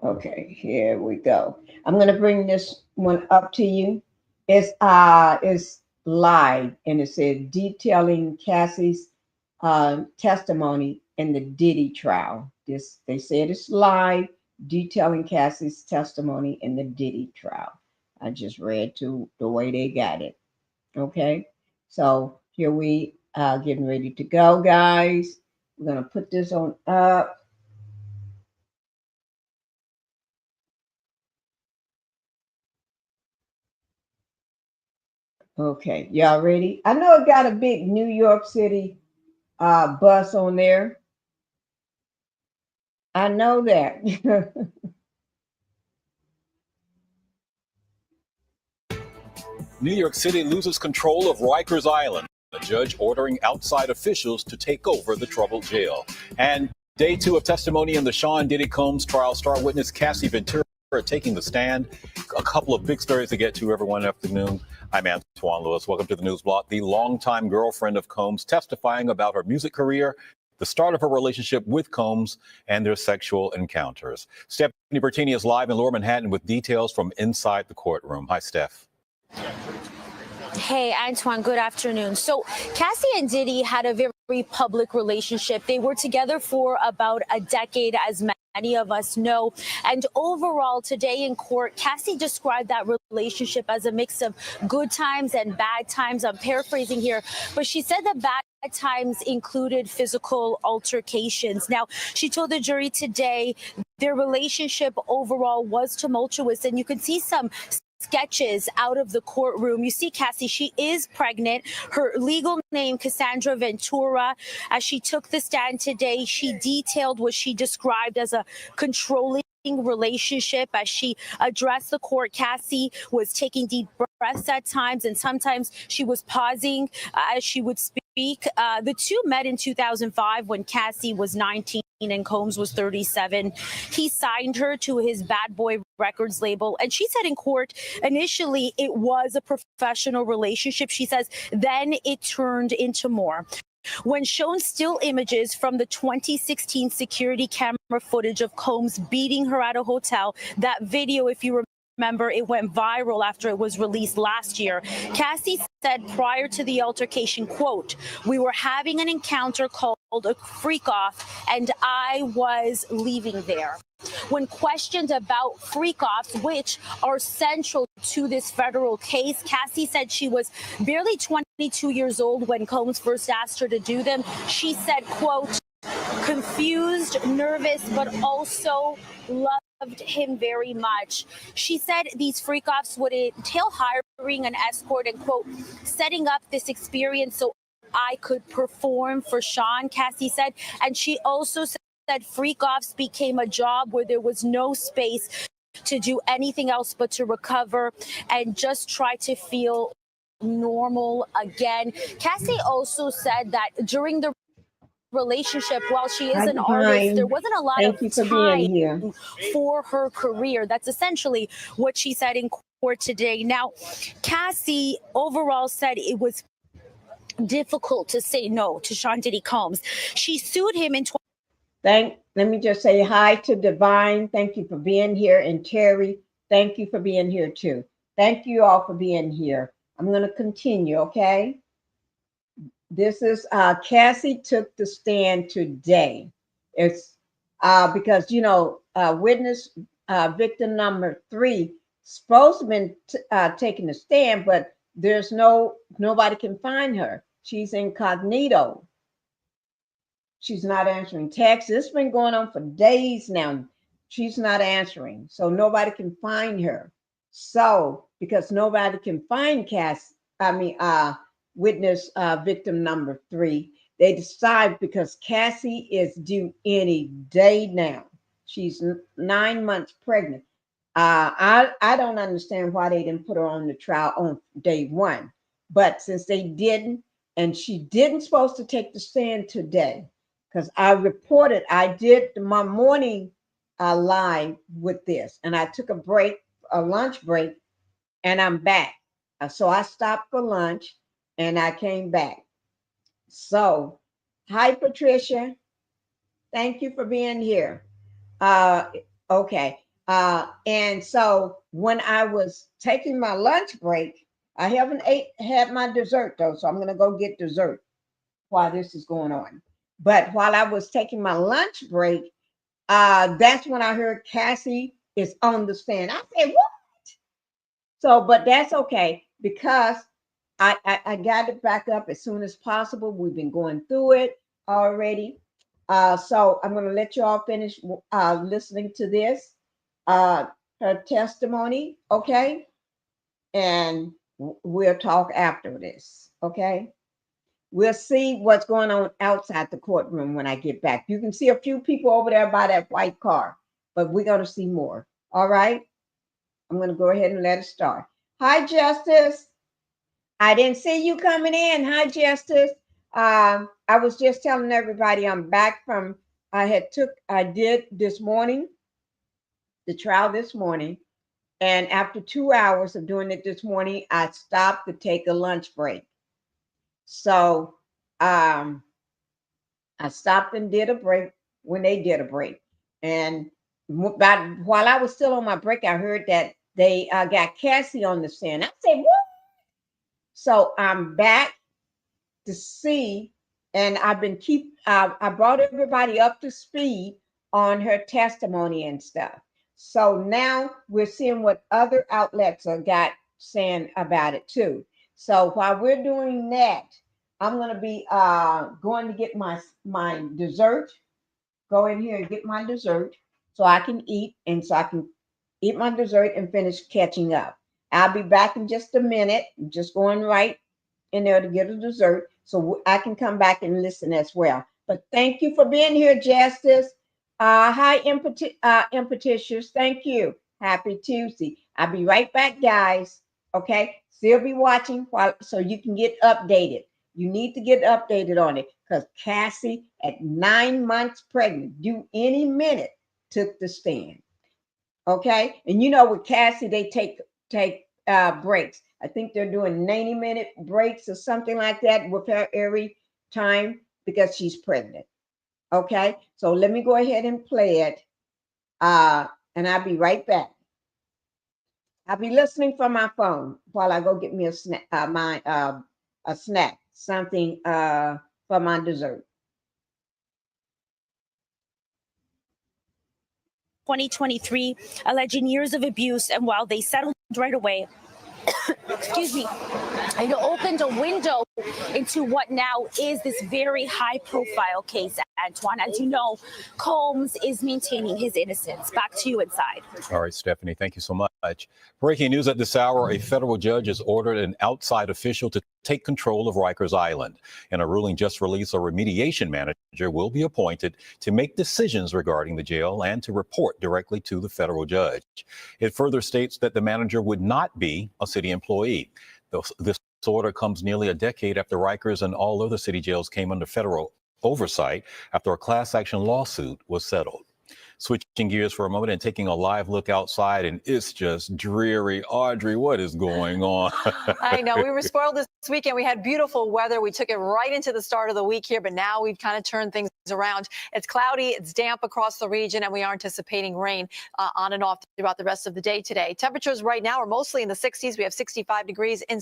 Okay, here we go. I'm going to bring this one up to you. It's live, and it says detailing Cassie's testimony in the Diddy trial. They said it's live, detailing Cassie's testimony in the Diddy trial. I just read to the way they got it. Okay, so here we are getting ready to go, guys. We're going to put this on up. Okay, y'all ready? I know it got a big New York City bus on there. I know that.
New York City loses control of Rikers Island. A judge ordering outside officials to take over the troubled jail. And day 2 of testimony in the Sean Diddy Combs trial. Star witness Cassie Ventura taking the stand. A couple of big stories to get to, everyone. Afternoon. I'm Antoine Lewis. Welcome to the News Block. The longtime girlfriend of Combs testifying about her music career, the start of her relationship with Combs, and their sexual encounters. Stephanie Bertini is live in Lower Manhattan with details from inside the courtroom. Hi, Steph.
Hey, Antoine, good afternoon. So Cassie and Diddy had a very public relationship. They were together for about a decade, as many of us know. And overall, today in court, Cassie described that relationship as a mix of good times and bad times. I'm paraphrasing here, but she said that bad times included physical altercations. Now, she told the jury today their relationship overall was tumultuous, and you can see some sketches out of the courtroom. You see Cassie, she is pregnant. Her legal name, Cassandra Ventura. As she took the stand today, she detailed what she described as a controlling relationship. As she addressed the court, Cassie was taking deep breaths at times, and sometimes she was pausing as she would speak. The two met in 2005 when Cassie was 19 and Combs was 37. He signed her to his Bad Boy Records label, and she said in court initially it was a professional relationship. She says then it turned into more. When shown still images from the 2016 security camera footage of Combs beating her at a hotel, that video, if you remember, it went viral after it was released last year. Cassie said prior to the altercation, quote, "We were having an encounter called a freak off, and I was leaving there." When questioned about freak offs, which are central to this federal case, Cassie said she was barely 22 years old when Combs first asked her to do them. She said, quote, "Confused, nervous, but also loved him very much." She said these freak offs would entail hiring an escort and, quote, "setting up this experience so I could perform for Sean," Cassie said. And she also said freak offs became a job where there was no space to do anything else but to recover and just try to feel normal again. Cassie also said that during the relationship, while she is an artist, there wasn't a lot of time for her career. That's essentially what she said in court today. Now, Cassie overall said it was difficult to say no to Sean Diddy Combs. She sued him in
Let me just say hi to Divine. Thank you for being here. And Terry, thank you for being here too. Thank you all for being here. I'm going to continue, okay? This is Cassie took the stand today. It's because witness victim number 3 supposed to have been taking the stand, but there's nobody can find her. She's incognito. She's not answering texts. It's been going on for days now. She's not answering, so nobody can find her. So because nobody can find witness victim number 3, they decide, because Cassie is due any day now. She's 9 months pregnant. I don't understand why they didn't put her on the trial on day 1, but since they didn't, and she didn't supposed to take the stand today, because I did my morning live with this, and I took a lunch break, and I'm back. So I stopped for lunch, and I came back. So, hi, Patricia. Thank you for being here. Okay. And so when I was taking my lunch break, I haven't had my dessert though, so I'm going to go get dessert while this is going on. But while I was taking my lunch break, that's when I heard Cassie is on the stand. I said, what? So, but that's okay, because I got it back up as soon as possible. We've been going through it already. So I'm going to let you all finish listening to this, her testimony, okay? And we'll talk after this, okay? We'll see what's going on outside the courtroom when I get back. You can see a few people over there by that white car, but we're going to see more, all right? I'm going to go ahead and let it start. Hi, Justice. I didn't see you coming in. Hi, Justice. I was just telling everybody I'm back from, I did this morning, the trial this morning. And after 2 hours of doing it this morning, I stopped to take a lunch break. So I stopped and did a break when they did a break. And while I was still on my break, I heard that they got Cassie on the stand. I said, what? So I'm back to see, and I've been I brought everybody up to speed on her testimony and stuff. So now we're seeing what other outlets are saying about it too. So while we're doing that, I'm going to be going to get my dessert. Go in here and get my dessert so I can eat, and so I can eat my dessert and finish catching up. I'll be back in just a minute. I'm just going right in there to get a dessert so I can come back and listen as well. But thank you for being here, Justice. Hi, Impetitious. Thank you. Happy Tuesday. I'll be right back, guys. Okay. Still be watching so you can get updated. You need to get updated on it, because Cassie, at 9 months pregnant, due any minute, took the stand. Okay. And with Cassie, they take breaks. I think they're doing 90-minute breaks or something like that with her every time, because she's pregnant. Okay, so let me go ahead and play it, and I'll be right back. I'll be listening from my phone while I go get me a snack, a snack, something for my dessert.
2023, alleging years of abuse, and while they settled right away, excuse me, it opened a window into what now is this very high-profile case, Antoine. As you know, Combs is maintaining his innocence. Back to you inside.
All right, Stephanie, thank you so much. Breaking news at this hour, a federal judge has ordered an outside official to take control of Rikers Island. In a ruling just released, a remediation manager will be appointed to make decisions regarding the jail and to report directly to the federal judge. It further states that the manager would not be a city employee. This order comes nearly a decade after Rikers and all other city jails came under federal oversight after a class action lawsuit was settled. Switching gears for a moment and taking a live look outside, and it's just dreary. Audrey, what is going on?
I know. We were spoiled this weekend. We had beautiful weather. We took it right into the start of the week here, but now we've kind of turned things around. It's cloudy, it's damp across the region, and we are anticipating rain on and off throughout the rest of the day today. Temperatures right now are mostly in the 60s. We have 65 degrees in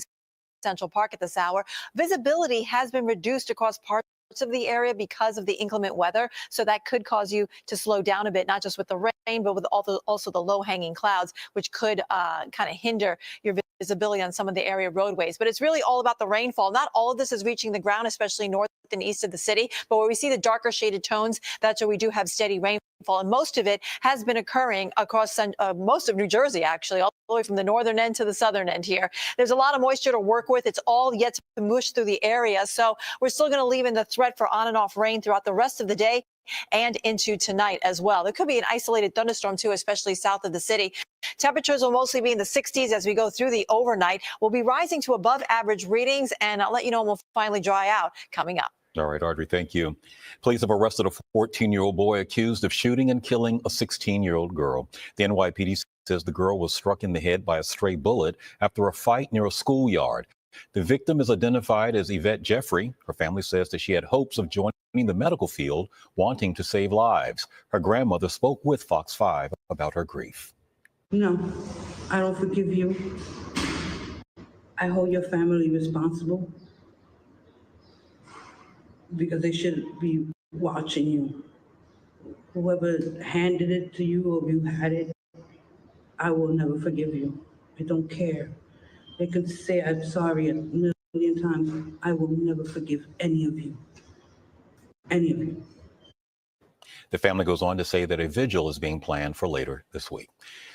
Central Park at this hour. Visibility has been reduced across parts of the area because of the inclement weather. So that could cause you to slow down a bit, not just with the rain, but with also the low-hanging clouds, which could kind of hinder your visibility on some of the area roadways. But it's really all about the rainfall. Not all of this is reaching the ground, especially north and east of the city. But where we see the darker shaded tones, that's where we do have steady rainfall. And most of it has been occurring across most of New Jersey, actually, all the way from the northern end to the southern end here. There's a lot of moisture to work with. It's all yet to mush through the area. So we're still going to leave in the threat for on and off rain throughout the rest of the day and into tonight as well. There could be an isolated thunderstorm, too, especially south of the city. Temperatures will mostly be in the 60s as we go through the overnight. We'll be rising to above average readings, and I'll let you know when we'll finally dry out coming up.
All right, Audrey, thank you. Police have arrested a 14-year-old boy accused of shooting and killing a 16-year-old girl. The NYPD says the girl was struck in the head by a stray bullet after a fight near a schoolyard. The victim is identified as Yvette Jeffrey. Her family says that she had hopes of joining the medical field, wanting to save lives. Her grandmother spoke with Fox 5 about her grief.
No, I don't forgive you. I hold your family responsible because they shouldn't be watching you. Whoever handed it to you or you had it, I will never forgive you. I don't care. They could say I'm sorry a million times. I will never forgive any of you. Any of you.
The family goes on to say that a vigil is being planned for later this week.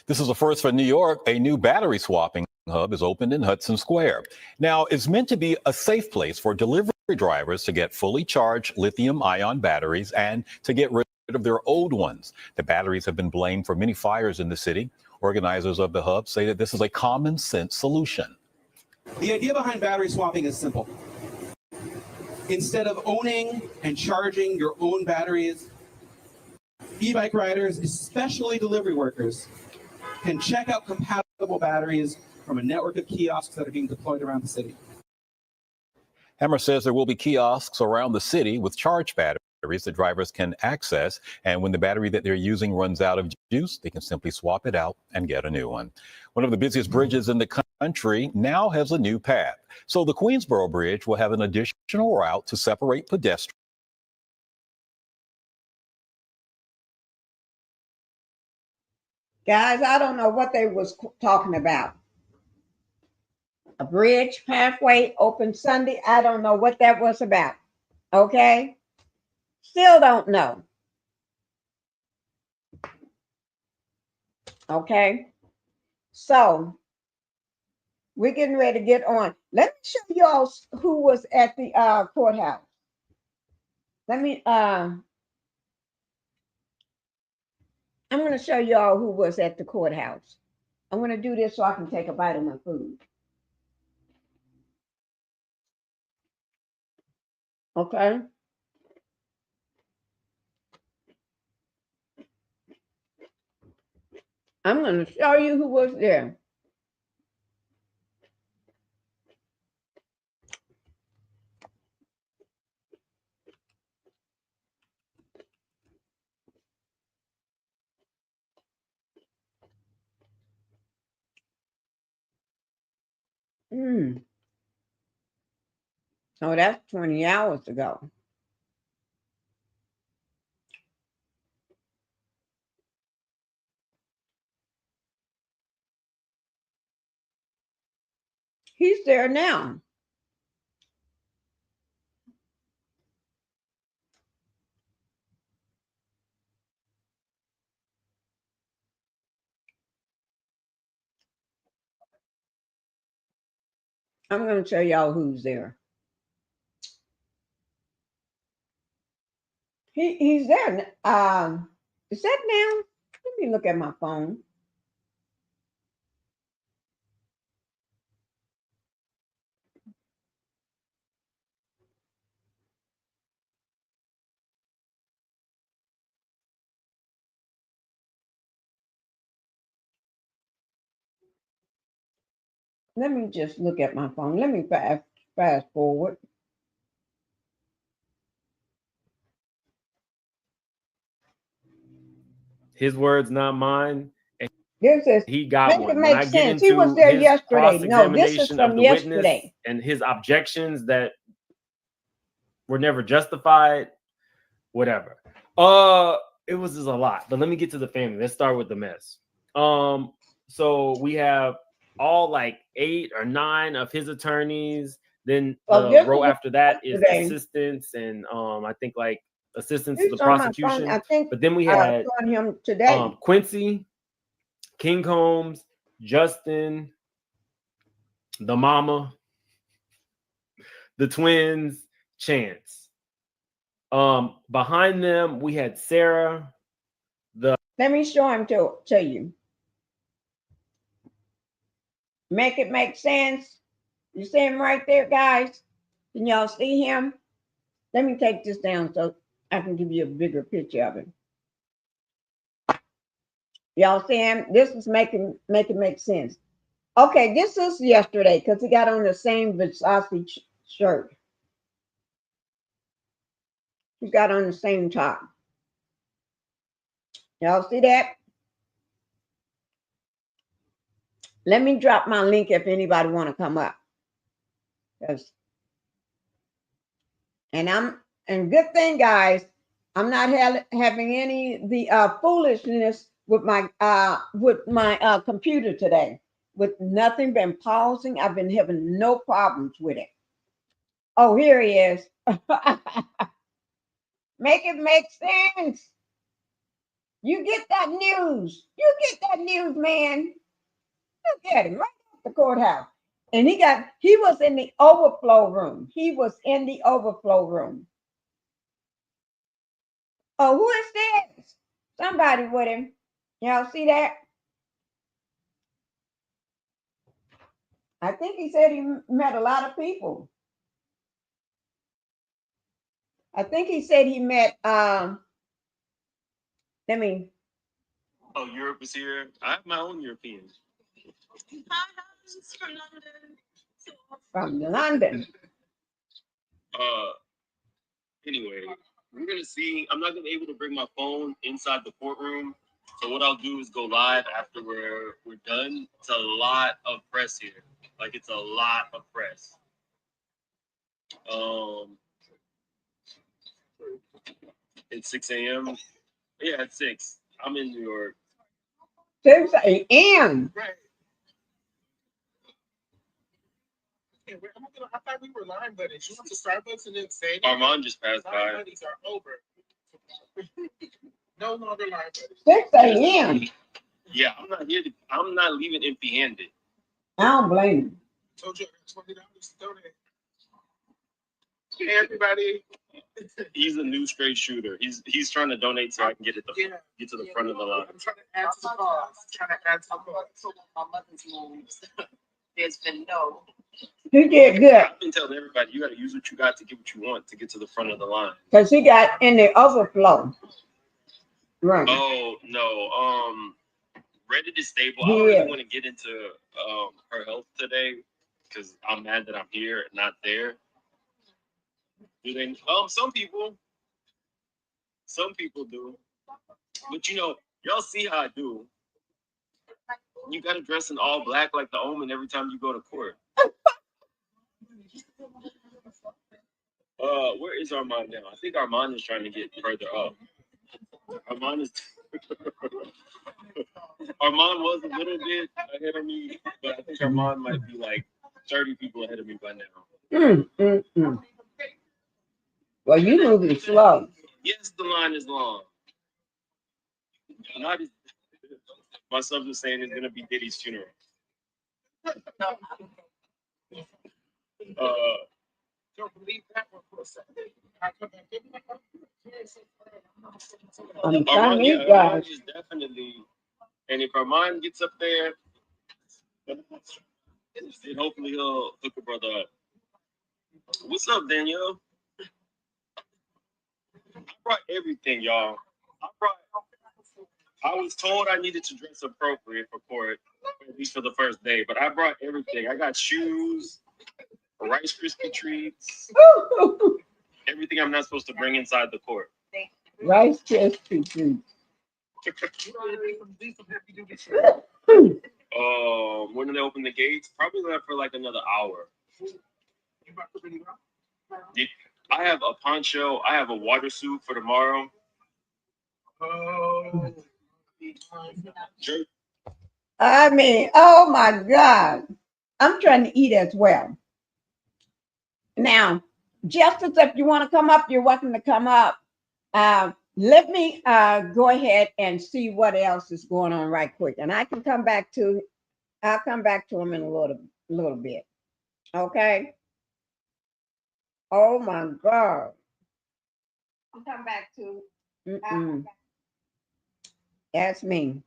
This is a first for New York. A new battery swapping hub is opened in Hudson Square. Now, it's meant to be a safe place for delivery drivers to get fully charged lithium-ion batteries and to get rid of their old ones. The batteries have been blamed for many fires in the city. Organizers of the hub say that this is a common sense solution.
The idea behind battery swapping is simple. Instead of owning and charging your own batteries, e-bike riders, especially delivery workers, can check out compatible batteries from a network of kiosks that are being deployed around the city.
Hammer says there will be kiosks around the city with charge batteries that drivers can access. And when the battery that they're using runs out of juice, they can simply swap it out and get a new one. One of the busiest bridges in the country now has a new path. So the Queensboro Bridge will have an additional route to separate pedestrians.
Guys, I don't know what they was talking about. A bridge pathway open Sunday. I don't know what that was about. Okay? Still don't know. Okay? So, we're getting ready to get on. Let me show y'all who was at the courthouse. Let me, I'm going to show y'all who was at the courthouse. I'm going to do this so I can take a bite of my food. Okay. I'm going to show you who was there. Oh, that's 20 hours ago. He's there now. I'm going to show y'all who's there. He's there. Is that now? Let me look at my phone. Let me just look at my phone. Let me fast forward.
His words, not mine.
This is
he got one.
When I get into he was there yesterday. No, this is from yesterday.
And his objections that were never justified. Whatever. It was just a lot. But let me get to the family. Let's start with the mess. So we have all like 8 or 9 of his attorneys. Then the row after that is assistants and I think like assistants to the prosecution.
I think,
but then we had
him today.
Quincy, King Combs, Justin, the mama, the twins, Chance. Behind them we had Sarah.
Let me show him to you. Make it make sense. You see him right there, guys? Can y'all see him? Let me take this down so I can give you a bigger picture of him. Y'all see him? This is make it make sense. Okay, this is yesterday because he got on the same Versace shirt. He got on the same top. Y'all see that? Let me drop my link if anybody want to come up. And good thing, guys, I'm not having any of the foolishness with my computer today. With nothing been pausing, I've been having no problems with it. Oh, here he is. Make it make sense. You get that news. You get that news, man. Look at him right at the courthouse. And he was in the overflow room. He was in the overflow room. Oh, who is this? Somebody with him. Y'all see that? I think he said he met a lot of people. I think he said he met
Oh, Europe is here. I have my own Europeans. From London.
From London.
Anyway, we're gonna see. I'm not gonna be able to bring my phone inside the courtroom. So what I'll do is go live after we're done. It's a lot of press here. Like it's a lot of press. It's 6 a.m. Yeah, it's 6. I'm in New York.
6 a.m.
Right. I thought we were line buddies. You went to Starbucks and then say Armand just passed by. Line buddies are over. No longer line buddies.
6 a.m.
Yeah, I'm not leaving empty-handed.
I don't blame you.
Told you I got $20 to donate. Hey everybody. He's a new straight shooter. He's trying to donate so I can get to the front of the line. I'm trying to add to the cause. My mother's moves. There's been no.
He did good.
I've been telling everybody you got to use what you got to get what you want to get to the front of the line.
Because he got in the overflow. Right.
Oh no. Reddit is stable. I don't really want to get into her health today because I'm mad that I'm here and not there. Do they? Some people do. But y'all see how I do. You gotta dress in all black like the Omen every time you go to court. Where is Armand now? I think Armand is trying to get further up. Armand was a little bit ahead of me, but I think Armand might be like 30 people ahead of me by now.
Well, you moving slow.
Yes, the line is long. My son was saying it's gonna be Diddy's funeral. Don't believe that one for a second. Armand is definitely, and if Armand gets up there, then hopefully he'll hook a brother up. What's up, Danielle? I brought everything, y'all. I was told I needed to dress appropriate for court, at least for the first day, but I brought everything. I got shoes, Rice Krispie treats, everything I'm not supposed to bring inside the court.
Rice Krispie treats.
When do they open the gates? Probably not for like another hour. I have a poncho. I have a water suit for tomorrow. Oh.
I mean, oh my God. I'm trying to eat as well. Now, Justice, if you want to come up, you're welcome to come up. Let me go ahead and see what else is going on right quick. And I'll come back to him in a little bit. Okay. Oh my God. I'll come back to That's me.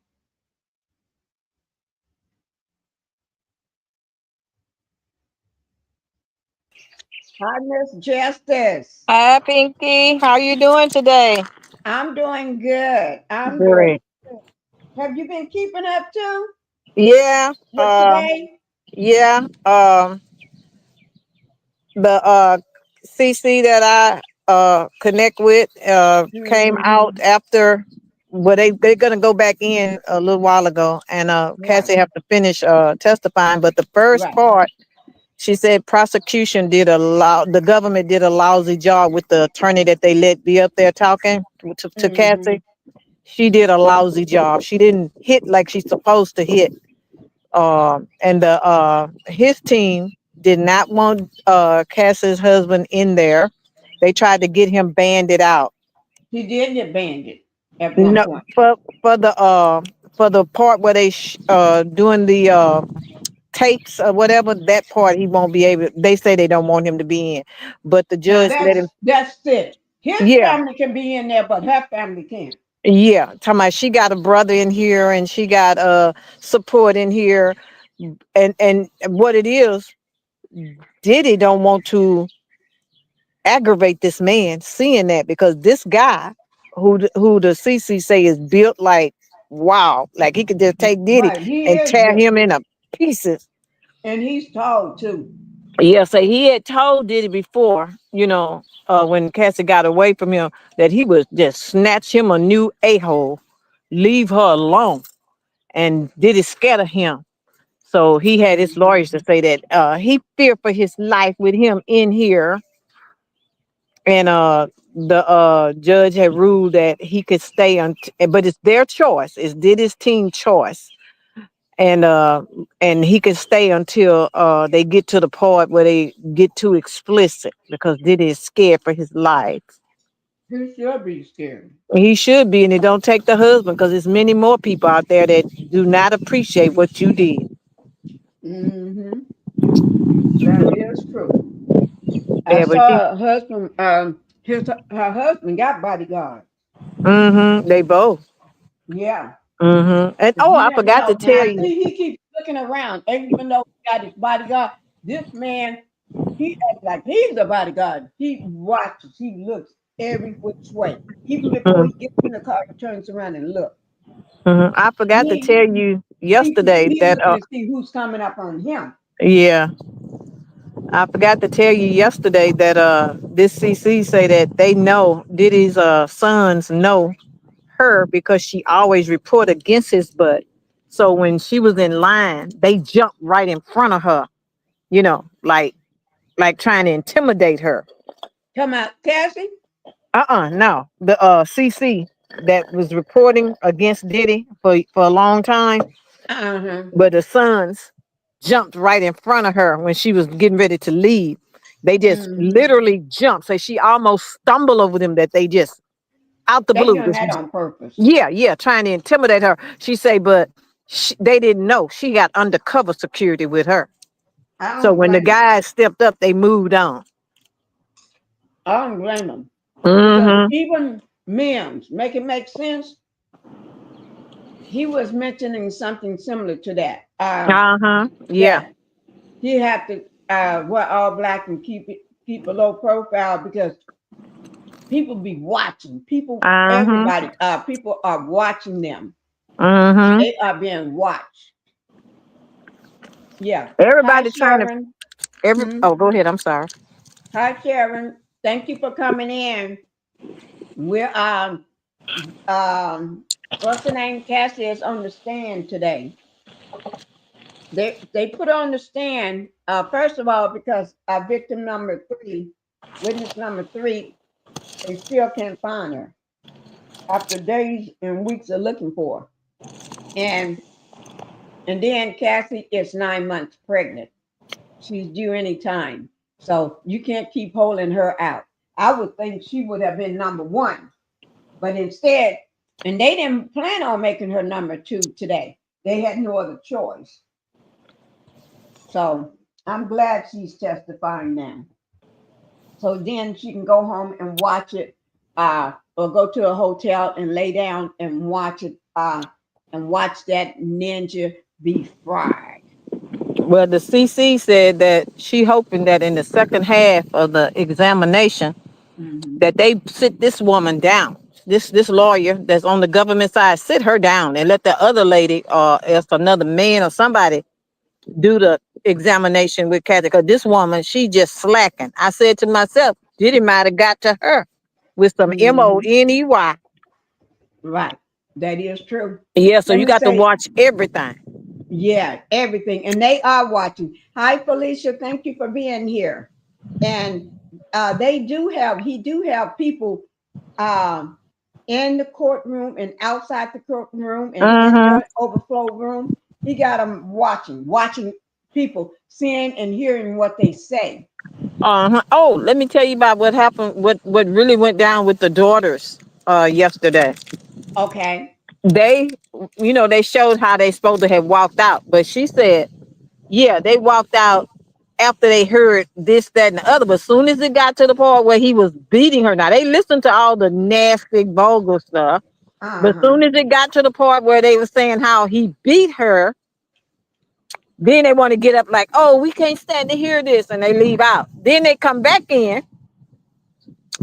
Hi, Miss Justice.
Hi, Pinky. How you doing today?
I'm doing good. I'm doing
Great.
good. Have you been keeping up too?
Yeah.
With today?
Yeah. The CC that I connect with came out after. Well, they're gonna go back in a little while ago, and Cassie have to finish testifying. But the first
Right.
part, she said prosecution the government did a lousy job with the attorney that they let be up there talking to Cassie. She did a lousy job. She didn't hit like she's supposed to hit. And the his team did not want Cassie's husband in there. They tried to get him banded out.
He did get banded at one
No,
point.
for the part where they doing the tapes or whatever, that part he won't be able. They say they don't want him to be in, but the
Now
judge let him.
that's it. His
Yeah,
family can be in there, but her family can't.
yeah. Talking about she got a brother in here and she got support in here, and what it is, Diddy don't want to aggravate this man seeing that, because this guy who the CC say is built like wow, like he could just take Diddy
Right. He
and
is
tear
built.
him into pieces.
And he's tall too.
Yeah, so he had told Diddy before, when Cassie got away from him, that he would just snatch him a new a-hole, leave her alone, and Diddy scared of him. So he had his lawyers to say that he feared for his life with him in here. And the judge had ruled that he could stay on, but it's their choice. It's Diddy's team choice, and he can stay until they get to the part where they get too explicit, because Diddy is scared for his life.
He should be scared.
He should be, and it don't take the husband, because there's many more people out there that do not appreciate what you did.
Mm-hmm. That is true. I
Yeah, but
saw her husband. Her husband got bodyguards.
they both.
Yeah.
And
If
oh,
you
I
didn't
forgot to
know, and
tell
I
you.
see he keeps looking around, even though he got his bodyguard. This man, he acts like he's a bodyguard. He watches. He looks every which way. Even before he gets in the car, he turns around and looks.
I forgot to tell you yesterday
He's
that
looking to see who's coming up on him.
yeah, I forgot to tell you yesterday that this CC say that they know Diddy's sons know her, because she always report against his butt. So when she was in line, they jumped right in front of her, like trying to intimidate her.
Come out, Cassie.
No. The CC that was reporting against Diddy for a long time, but the sons jumped right in front of her when she was getting ready to leave. They just literally jumped. So she almost stumbled over them, that they just out the
They
blue.
doing that on purpose.
Yeah, trying to intimidate her. She say, but they didn't know she got undercover security with her. So when the guys stepped up, they moved on.
I don't blame them. Because
Mm-hmm.
even Mims, make it make sense, he was mentioning something similar to that.
Yeah.
That he had to wear all black and keep a low profile, because people be watching. Everybody, people are watching them. They are being watched. Yeah. Hi,
Everybody trying to
Sharon.
Oh, go ahead. I'm sorry.
Hi, Sharon. Thank you for coming in. We're what's the name? Cassie is on the stand today. They put on the stand first of all because victim number 3 Witness number 3, they still can't find her after days and weeks of looking for her. And then Cassie is 9 months pregnant. She's due any time. So you can't keep holding her out. I would think she would have been number 1, but instead, and they didn't plan on making her number 2 today. They had no other choice. So I'm glad she's testifying now. So then she can go home and watch it, or go to a hotel and lay down and watch it, and watch that ninja be fried.
Well, the CC said that she hoping that in the second half of the examination that they sit this woman down. This lawyer that's on the government side, sit her down and let the other lady, or if another man or somebody, do the examination with Kathy. Because this woman, she just slacking. I said to myself, Diddy might have got to her with some MONEY.
Right. That is true.
Yeah, so
Let
you
me
got to
say,
watch everything.
yeah, everything. And they are watching. Hi, Felicia. Thank you for being here. And he do have people in the courtroom and outside the courtroom and in the overflow room. He got them watching people, seeing and hearing what they say.
Oh, let me tell you about what happened, what really went down with the daughters yesterday.
Okay.
They, they showed how they supposed to have walked out, but she said, yeah, they walked out after they heard this, that, and the other. But as soon as it got to the part where he was beating her, now they listened to all the nasty, vulgar stuff. But as soon as it got to the part where they were saying how he beat her, then they want to get up like, oh, we can't stand to hear this, and they leave out. Then they come back in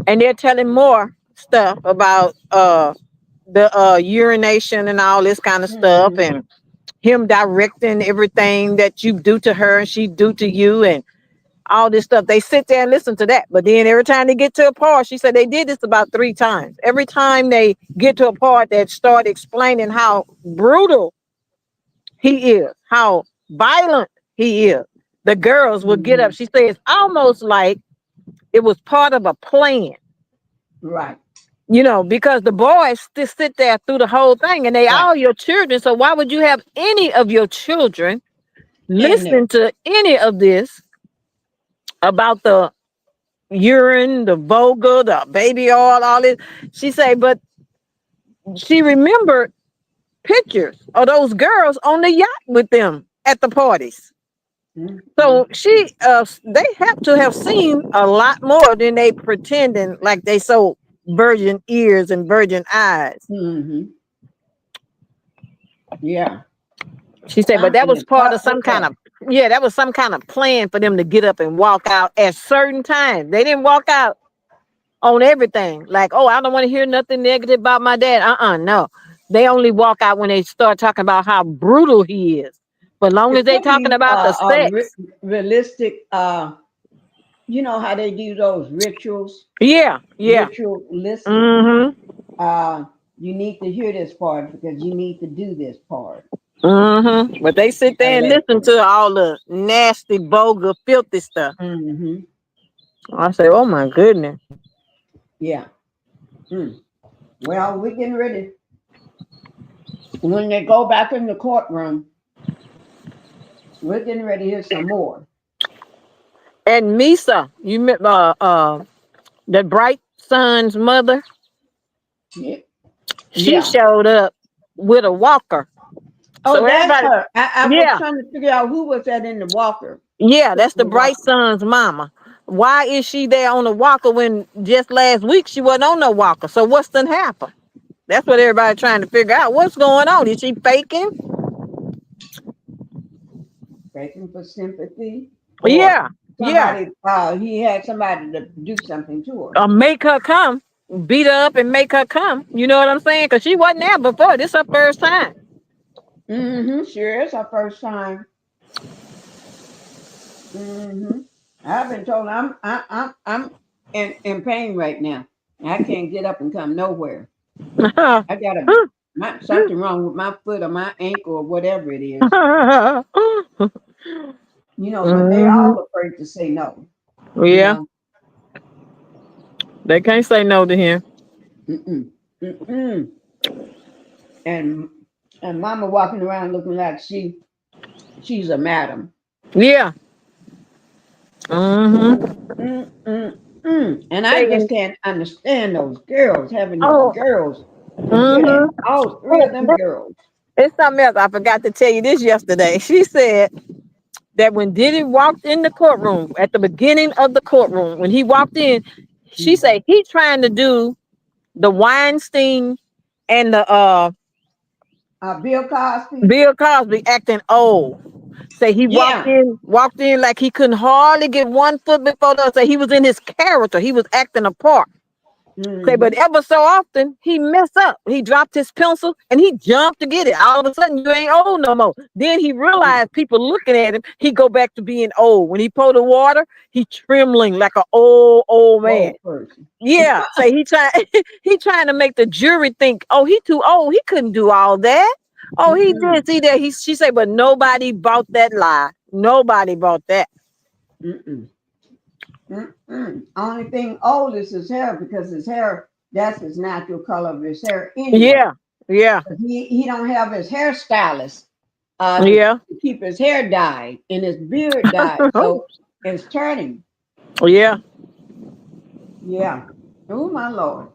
and they're telling more stuff about the urination and all this kind of stuff, and him directing everything that you do to her and she do to you and all this stuff. They sit there and listen to that. But then every time they get to a part, she said they did this about 3 times. Every time they get to a part that start explaining how brutal he is, how violent he is, the girls will get up. She said it's almost like it was part of a plan.
Right.
Because the boys still sit there through the whole thing and they all your children. So why would you have any of your children listening to any of this about the urine, the vulgar, the baby oil, all this? She said, but she remembered pictures of those girls on the yacht with them at the parties. So they have to have seen a lot more than they pretending like they so virgin ears and virgin eyes.
Yeah.
She said, but that was part of some kind of, that was some kind of plan for them to get up and walk out at certain times. They didn't walk out on everything. Like, oh, I don't want to hear nothing negative about my dad. No. They only walk out when they start talking about how brutal he is. But long as they talking about the sex.
Realistic, you know how they do those rituals?
Yeah.
Ritualistic. You need to hear this part because you need to do this part.
But they sit there and listen to all the nasty, vulgar, filthy stuff. I say, oh my goodness.
Yeah. Well, we're getting ready. When they go back in the courtroom, we're getting ready to hear some more.
And Misa, you met the bright son's mother. She showed up with a walker.
Oh,
so
that's
everybody,
her. I was trying to figure out who was that in the walker.
Yeah, that's the bright son's mama. Why is she there on the walker when just last week she wasn't on no walker? So what's done happened? That's what everybody's trying to figure out. What's going on? Is she faking?
Faking for sympathy?
Yeah.
Somebody, he had somebody to do something to her.
Make her come. Beat her up and make her come. You know what I'm saying? Because she wasn't there before. This is her first time.
Sure is her first time. I've been told I'm in pain right now. I can't get up and come nowhere. I got something wrong with my foot or my ankle or whatever it is. You know, but they all afraid to say no.
Yeah. They can't say no to him.
And Mama walking around looking like she's a madam.
Yeah.
And I just can't understand those girls having these girls. All three of them girls.
It's something else. I forgot to tell you this yesterday. She said that when Diddy walked in the courtroom, at the beginning of the courtroom, when he walked in, she said he trying to do the Weinstein and the Bill Cosby acting old. Say he walked in like he couldn't hardly get 1 foot before the. Say he was in his character. He was acting a part. Say, but ever so often he messed up. He dropped his pencil and he jumped to get it. All of a sudden, you ain't old no more. Then he realized people looking at him. He go back to being old. When he pour the water, he trembling like an old man. Yeah. Say he trying to make the jury think, oh, he too old. He couldn't do all that. Oh, he did see that. She said, but nobody bought that lie. Nobody bought that.
Only thing old is his hair, because his hair, that's his natural color of his hair anyway.
Yeah.
He don't have his hairstylist
to
keep his hair dyed and his beard dyed, so it's turning.
Yeah.
Oh my Lord.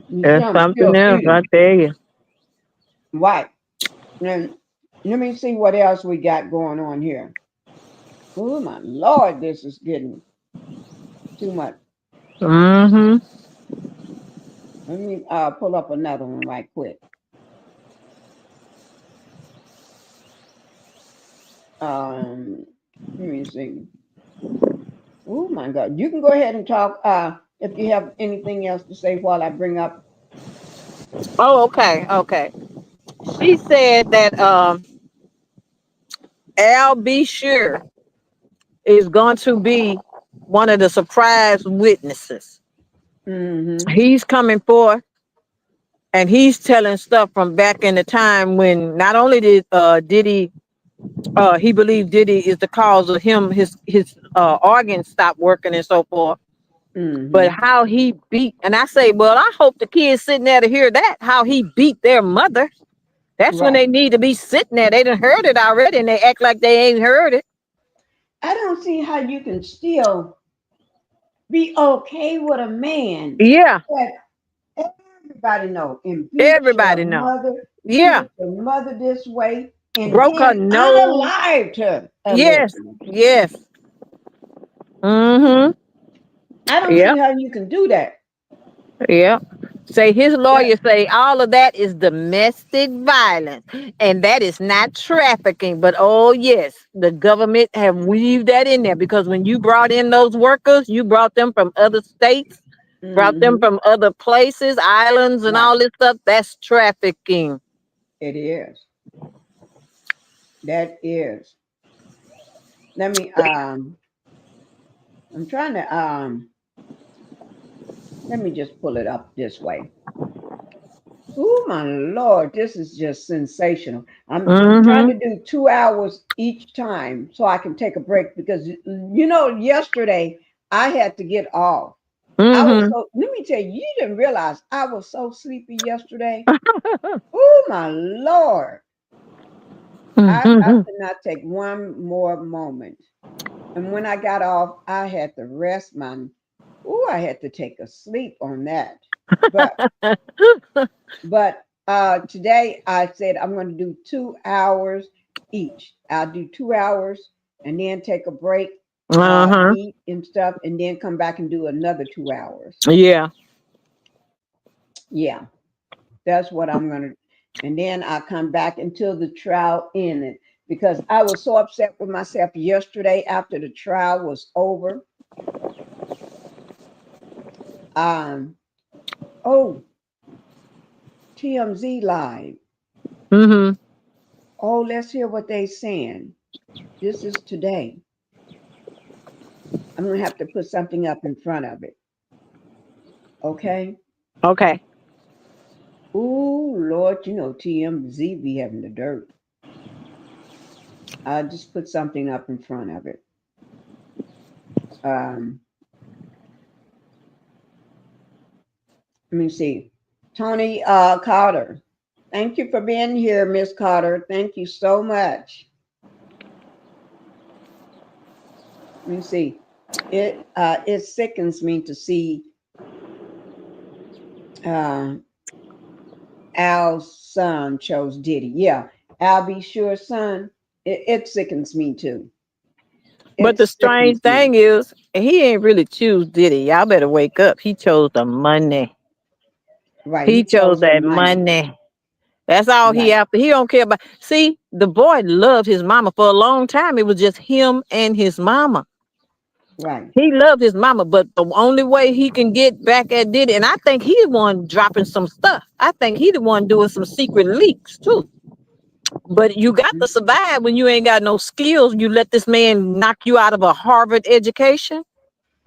That's something else, I tell you.
Right. And let me see what else we got going on here. Oh my Lord, this is getting too much. Let me pull up another one right quick. Let me see. Oh my God. You can go ahead and talk if you have anything else to say while I bring up.
Oh, okay. She said that Al B. Sure is going to be one of the surprise witnesses. He's coming forth and he's telling stuff from back in the time when not only did Diddy, he believed Diddy is the cause of him, his organs stopped working and so forth. But how he beat, and I say, well, I hope the kids sitting there to hear that, how he beat their mother. That's when they need to be sitting there. They done heard it already and they act like they ain't heard it.
I don't see how you can still be okay with a man.
Yeah.
That everybody know. And
Everybody know.
Mother,
yeah.
The mother this way. And
broke her nose.
Unalived her.
Yes.
I don't see how you can do that.
Yeah. Say his lawyer say all of that is domestic violence and that is not trafficking. But oh yes, the government have weaved that in there, because when you brought in those workers, you brought them from other states, brought them from other places, islands and all this stuff. That's trafficking.
It is. That is. Let me I'm trying to let me just pull it up this way. Oh my Lord, this is just sensational. I'm trying to do 2 hours each time so I can take a break, because you know, yesterday I had to get off. I was so, let me tell you, you didn't realize I was so sleepy yesterday. Oh my Lord. I could not take one more moment. And when I got off, I had to rest my, I had to take a sleep on that. But today I said I'm going to do 2 hours each. I'll do 2 hours and then take a break, eat and stuff, and then come back and do another 2 hours. Yeah, that's what I'm going to. And then I'll come back until the trial ended, because I was so upset with myself yesterday after the trial was over. TMZ live. Oh, let's hear what they saying. This is today. I'm gonna have to put something up in front of it. Okay. Oh Lord, you know TMZ be having the dirt. I'll just put something up in front of it. Let me see. Tony Carter. Thank you for being here, Miss Carter. Thank you so much. Let me see. It sickens me to see Al's son chose Diddy. Yeah, Al B. Sure's son. It sickens me too.
But the strange thing is, he ain't really choose Diddy. Y'all better wake up. He chose the money.
Right.
He chose that money. That's all he
Right.
after. He don't care about. See, the boy loved his mama for a long time. It was just him and his mama.
Right.
He loved his mama, but the only way he can get back at Diddy, and I think he the one dropping some stuff. I think he the one doing some secret leaks too. But you got to survive when you ain't got no skills. You let this man knock you out of a Harvard education.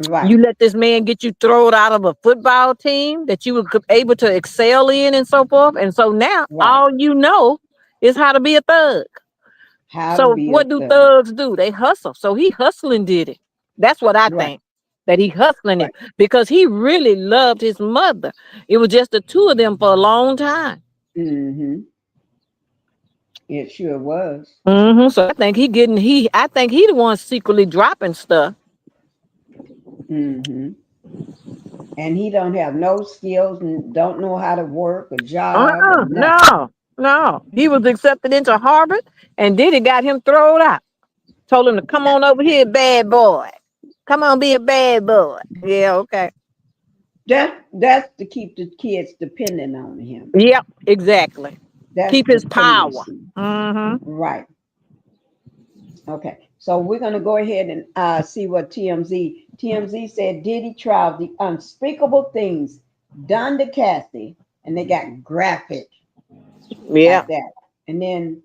Right.
You let this man get you thrown out of a football team that you were able to excel in and so forth. And so now all you know is how to be a thug. So what do thugs do? They hustle. So he hustling Diddy. That's what I think. That he hustling him because he really loved his mother. It was just the two of them for a long time.
Mm-hmm. It sure was.
Mm-hmm. So I think I think he the one secretly dropping stuff.
Mm-hmm. And he don't have no skills and don't know how to work a job.
No. He was accepted into Harvard and Diddy got him thrown out. Told him to come on over here, bad boy. Come on, be a bad boy. Yeah, okay.
That's to keep the kids dependent on him.
Yep, exactly.
That's
keep his power. Mm-hmm.
Right. Okay. So we're going to go ahead and see what TMZ said. Diddy tried the unspeakable things done to Cassie, and they got graphic.
Yeah.
Like that. And then,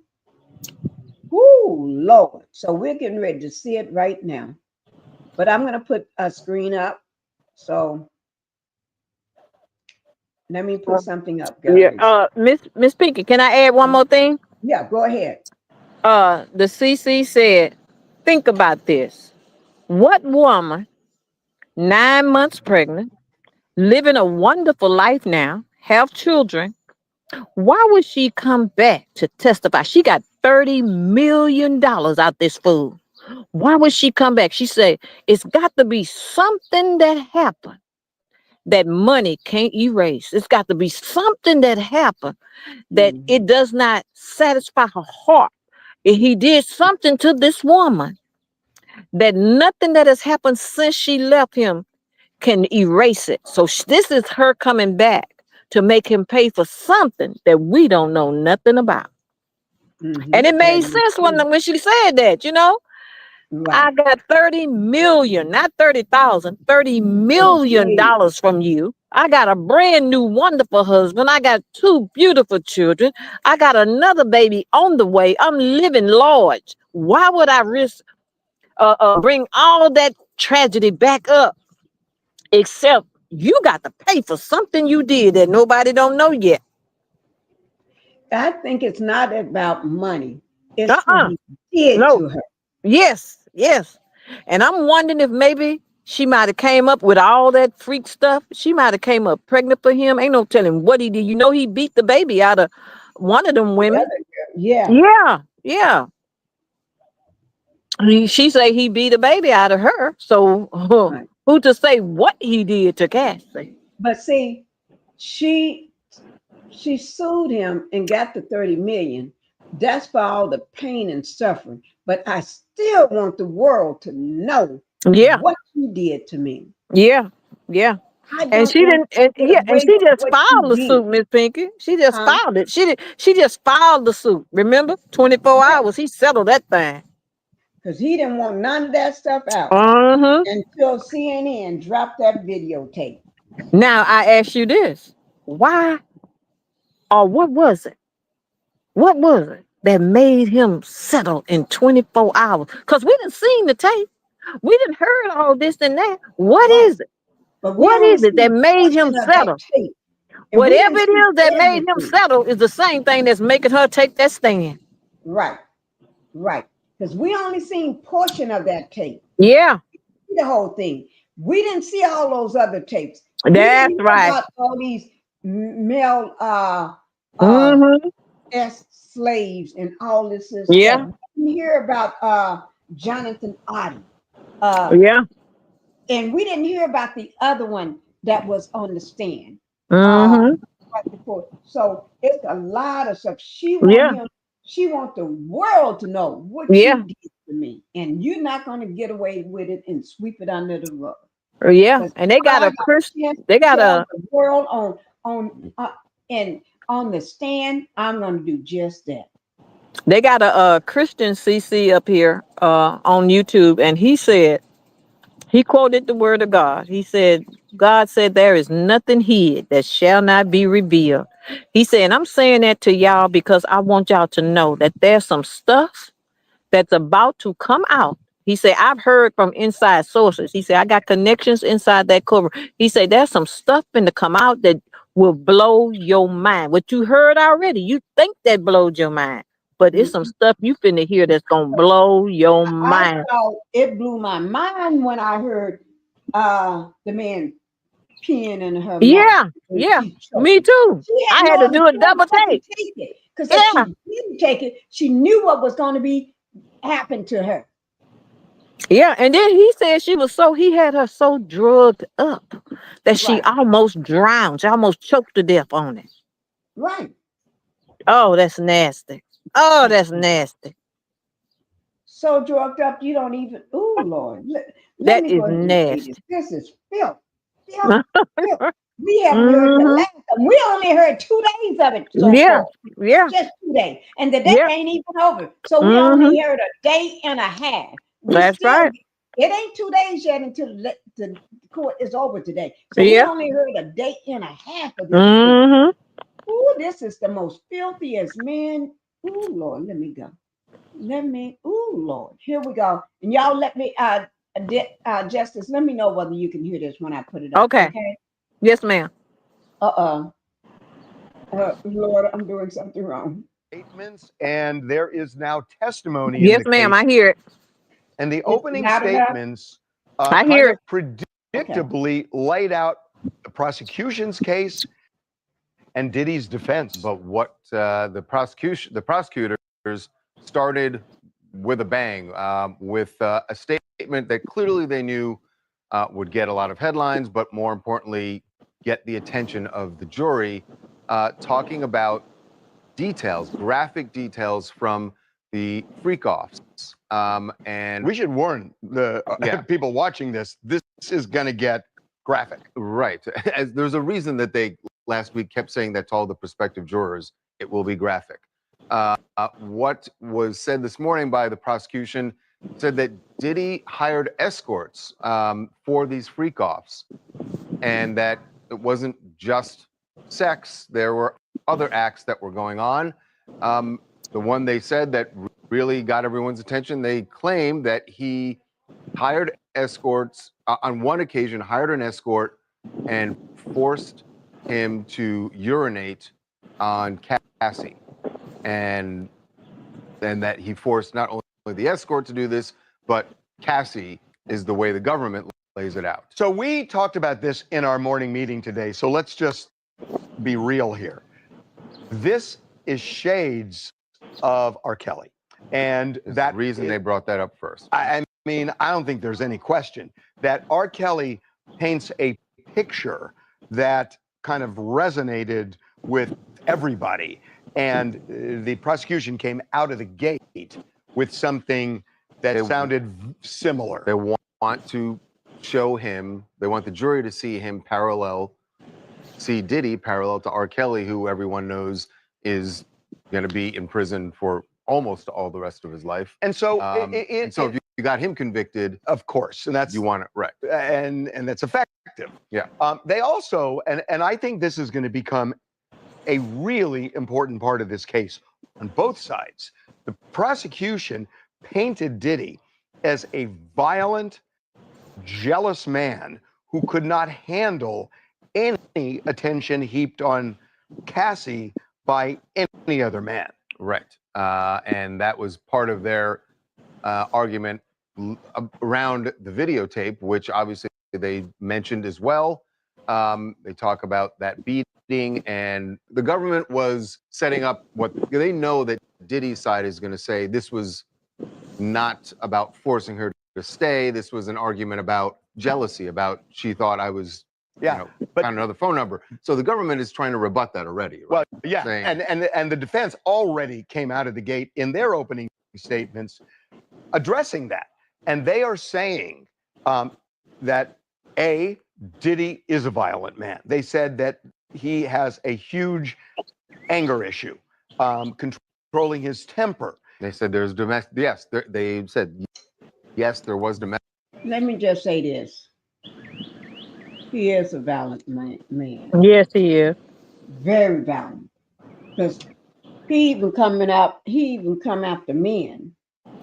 whoo, Lord. So we're getting ready to see it right now. But I'm going to put a screen up. So let me put something up, guys.
Yeah. Miss Pinky, can I add one more thing?
Yeah, go ahead.
The CC said, think about this. What woman, 9 months pregnant, living a wonderful life now, have children, why would she come back to testify? She got $30 million out this fool. Why would she come back? She said, it's got to be something that happened that money can't erase. It's got to be something that happened that it does not satisfy her heart. He did something to this woman that nothing that has happened since she left him can erase it. So this is her coming back to make him pay for something that we don't know nothing about. And it made sense when she said that, you know. Right. I got 30 million, not 30,000, $30 million from you. I got a brand new, wonderful husband. I got 2 beautiful children. I got another baby on the way. I'm living large. Why would I risk bring all that tragedy back up? Except you got to pay for something you did that nobody don't know yet.
I think it's not about money. It's what he did to her.
Yes. And I'm wondering if maybe she might have came up with all that freak stuff. She might have came up pregnant for him. Ain't no telling what he did. You know, he beat the baby out of one of them women. Yeah. She say he beat a baby out of her. So who to say what he did to Cassie?
But see, she sued him and got the 30 million. That's for all the pain and suffering. But I still want the world to know what he did to me.
Yeah. And she didn't. And she just filed the suit, Miss Pinky. She just filed it. She just filed the suit. Remember, 24 hours. He settled that thing.
Because he didn't want none of that stuff out until CNN dropped that videotape.
Now I ask you this: why, or what was it? What was it that made him settle in 24 hours? Because we didn't see the tape. We didn't heard all this and that. What is it? What is it that made him settle? Whatever it is that made him settle is the same thing that's making her take that stand.
Right. Because we only seen portion of that tape.
Yeah.
The whole thing. We didn't see all those other tapes. We didn't
That's
hear
right.
about all these male
Mm-hmm.
slaves and all this
Yeah.
stuff. We didn't hear about Jonathan Oddie.
Yeah.
And we didn't hear about the other one that was on the stand.
Mm-hmm.
Right before. So it's a lot of stuff. She
Yeah.
wants the world to know what
Yeah.
you did to me. And you're not going to get away with it and sweep it under the rug.
Yeah.
Because
And they got a Christian. They got
tell
a.
the world and on the stand, I'm going to do just that.
They got a Christian CC up here on YouTube, and he quoted the word of God. He said, God said, there is nothing hid that shall not be revealed. He said, and I'm saying that to y'all because I want y'all to know that there's some stuff that's about to come out. He said, I've heard from inside sources. He said, I got connections inside that cover. He said, there's some stuff going to come out that will blow your mind. What you heard already, you think that blowed your mind. But it's some stuff you finna hear that's gonna blow your mind.
I thought it blew my mind when I heard the man peeing in her mouth.
Yeah, yeah, me too. I had to do a double take.
Because if she didn't take it, she knew what was going to be happen to her.
Yeah, and then he said he had her so drugged up that she almost drowned. She almost choked to death on it.
Right.
Oh, that's nasty. Oh, that's nasty.
So drugged up, you don't even. Oh, Lord.
That is nasty.
This is filth. Filth. Filth. We haven't heard the last of it. We only heard 2 days of it. So
yeah.
far.
Yeah.
Just 2 days. And the day ain't even over. So we only heard a day and a half.
That's right.
It ain't 2 days yet until the court is over today. So we only heard a day and a half of this. Ooh, this is the most filthiest man. Ooh, Lord, let me go. Ooh, Lord, here we go. And y'all let me, Justice, let me know whether you can hear this when I put it up.
Okay. Yes, ma'am.
Lord, I'm doing something wrong.
Statements, and there is now testimony.
Yes, ma'am, I hear it.
And the opening statements
I hear it.
predictably laid out the prosecution's case and Diddy's defense.
But what the prosecutors started with a bang, with a statement that clearly they knew would get a lot of headlines, but more importantly, get the attention of the jury, talking about details, graphic details from the freak-offs. And
we should warn the people watching this, this is going to get graphic.
Right. As there's a reason that they last week kept saying that to all the prospective jurors, it will be graphic. What was said this morning by the prosecution said that Diddy hired escorts for these freak-offs, and that it wasn't just sex. There were other acts that were going on. The one they said that really got everyone's attention, they claimed that he hired escorts, on one occasion, hired an escort and forced him to urinate on Cassie. And that he forced not only the escort to do this, but Cassie is the way the government lays it out.
So we talked about this in our morning meeting today. So let's just be real here. This is shades of R. Kelly. And that
reason they brought that up first.
I mean, I don't think there's any question that R. Kelly paints a picture that kind of resonated with everybody. And the prosecution came out of the gate with something that sounded similar.
They want to show him, they want the jury to see him see Diddy parallel to R. Kelly, who everyone knows is going to be in prison for almost all the rest of his life.
And so,
so if you got him convicted,
of course, and that's
you want it right,
and that's effective.
Yeah.
They also, and I think this is going to become a really important part of this case on both sides. The prosecution painted Diddy as a violent, jealous man who could not handle any attention heaped on Cassie by any other man.
Right. And that was part of their argument around the videotape, which obviously they mentioned as well.
They talk about that beating, and the government was setting up what they know that Diddy's side is going to say this was not about forcing her to stay. This was an argument about jealousy, about she thought I was, but found another phone number. So the government is trying to rebut that already. Right? Well, yeah, Saying, and the defense already came out of the gate in their opening statements addressing that, and they are saying that Diddy is a violent man. They said that he has a huge anger issue, controlling his temper.
They said there's domestic. Yes, they said yes, there was domestic.
Let me just say this. He is a violent man.
Yes, he is.
Very violent. Because he even come after men.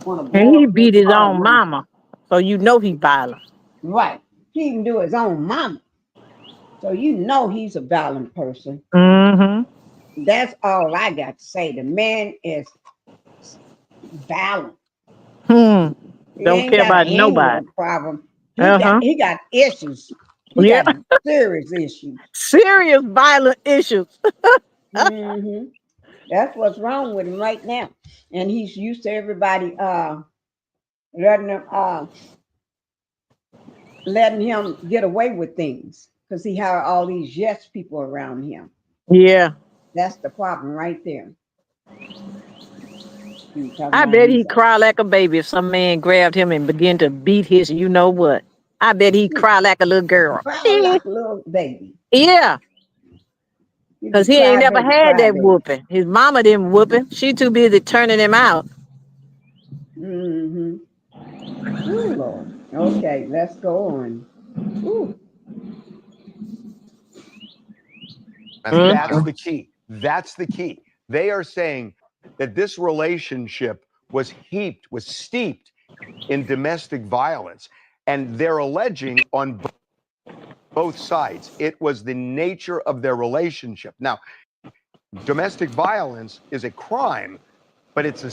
And he beat his own mama. So you know he's violent.
Right. He even do his own mama. So you know he's a violent person.
Mm-hmm.
That's all I got to say. The man is violent.
Don't care about nobody.
Problem. He got issues. He got serious issues.
Serious violent issues.
Mm-hmm. That's what's wrong with him right now. And he's used to everybody letting him get away with things because he had all these yes people around him.
Yeah.
That's the problem right there.
I bet he'd cry like a baby if some man grabbed him and began to beat his you know what. I bet he'd cry like a little girl.
Cry like a little baby.
Yeah. Because he ain't never had that whooping. His mama didn't whoop him. She too busy turning him out.
Mm-hmm. Ooh, Lord. Okay, let's go on. Ooh.
And that's the key. That's the key. They are saying that this relationship was steeped in domestic violence. And they're alleging on both sides, it was the nature of their relationship. Now, domestic violence is a crime, but it's a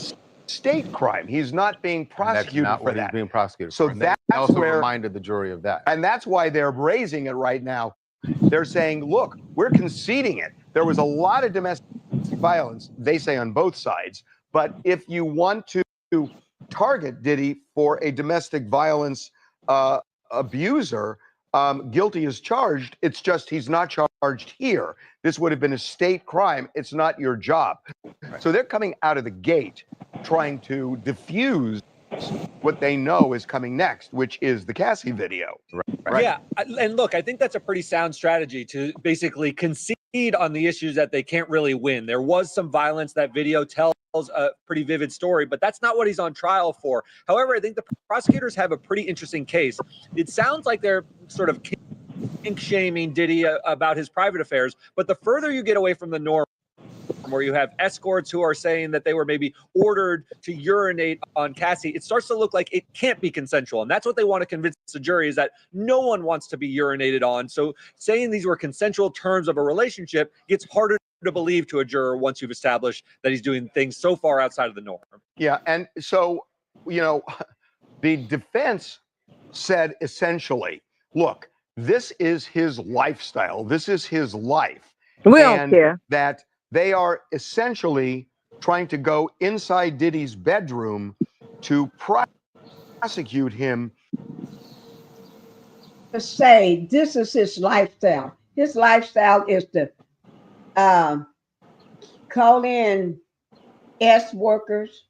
state crime. He's not being prosecuted for that.
He's being prosecuted
so
for.
That's
they also
where,
reminded the jury of that.
And that's why they're raising it right now. They're saying, look, we're conceding it. There was a lot of domestic violence, they say, on both sides. But if you want to target Diddy for a domestic violence abuser, guilty as charged. It's just he's not charged here. This would have been a state crime. It's not your job. Right. So they're coming out of the gate trying to diffuse what they know is coming next, which is the Cassie video.
Right. Yeah, and look, I think that's a pretty sound strategy to basically concede on the issues that they can't really win. There was some violence. That video tells a pretty vivid story, but that's not what he's on trial for. However, I think the prosecutors have a pretty interesting case. It sounds like they're sort of kink shaming Diddy about his private affairs, but the further you get away from the norm, where you have escorts who are saying that they were maybe ordered to urinate on Cassie, it starts to look like it can't be consensual. And that's what they want to convince the jury, is that no one wants to be urinated on. So saying these were consensual terms of a relationship gets harder to believe to a juror once you've established that he's doing things so far outside of the norm.
Yeah, and so, you know, the defense said essentially, look, this is his lifestyle. This is his life.
We don't care.
That they are essentially trying to go inside Diddy's bedroom to prosecute him.
To say this is his lifestyle. His lifestyle is to call in S workers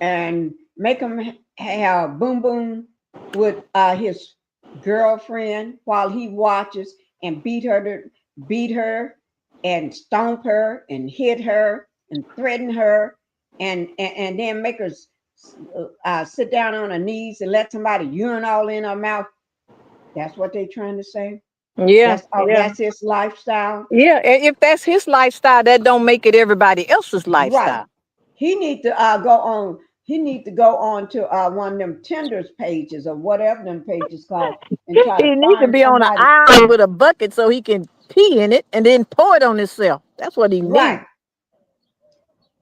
and make them have boom boom with his girlfriend while he watches, and beat her and stomp her and hit her and threaten her and then make her sit down on her knees and let somebody urinate in her mouth. That's what they're trying to say.
Yeah,
that's his lifestyle.
Yeah, if that's his lifestyle, that don't make it everybody else's lifestyle.
Right. He need to go on. He need to go on to one of them tenders pages or whatever them pages called. And try
he needs to be on an island with a bucket so he can pee in it and then pour it on himself. That's what he needs.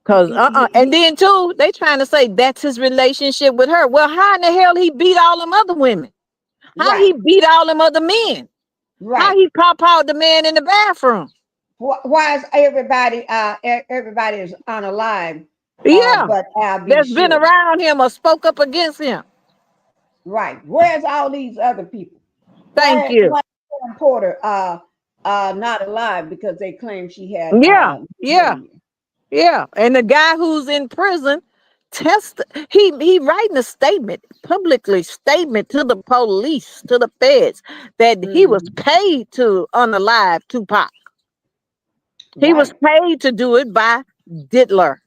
Cause and then too, they trying to say that's his relationship with her. Well, how in the hell he beat all them other women? How he beat all them other men? How he pop out the man in the bathroom?
Why is everybody everybody is unalive?
Yeah,
But
that's been around him or spoke up against him.
Right. Where's all these other people?
Thank you.
Why Karen Porter not alive because they claim she had
yeah. And the guy who's in prison he writing a statement, publicly statement to the police, to the feds, that he was paid to unalive Tupac. He was paid to do it by Diddler.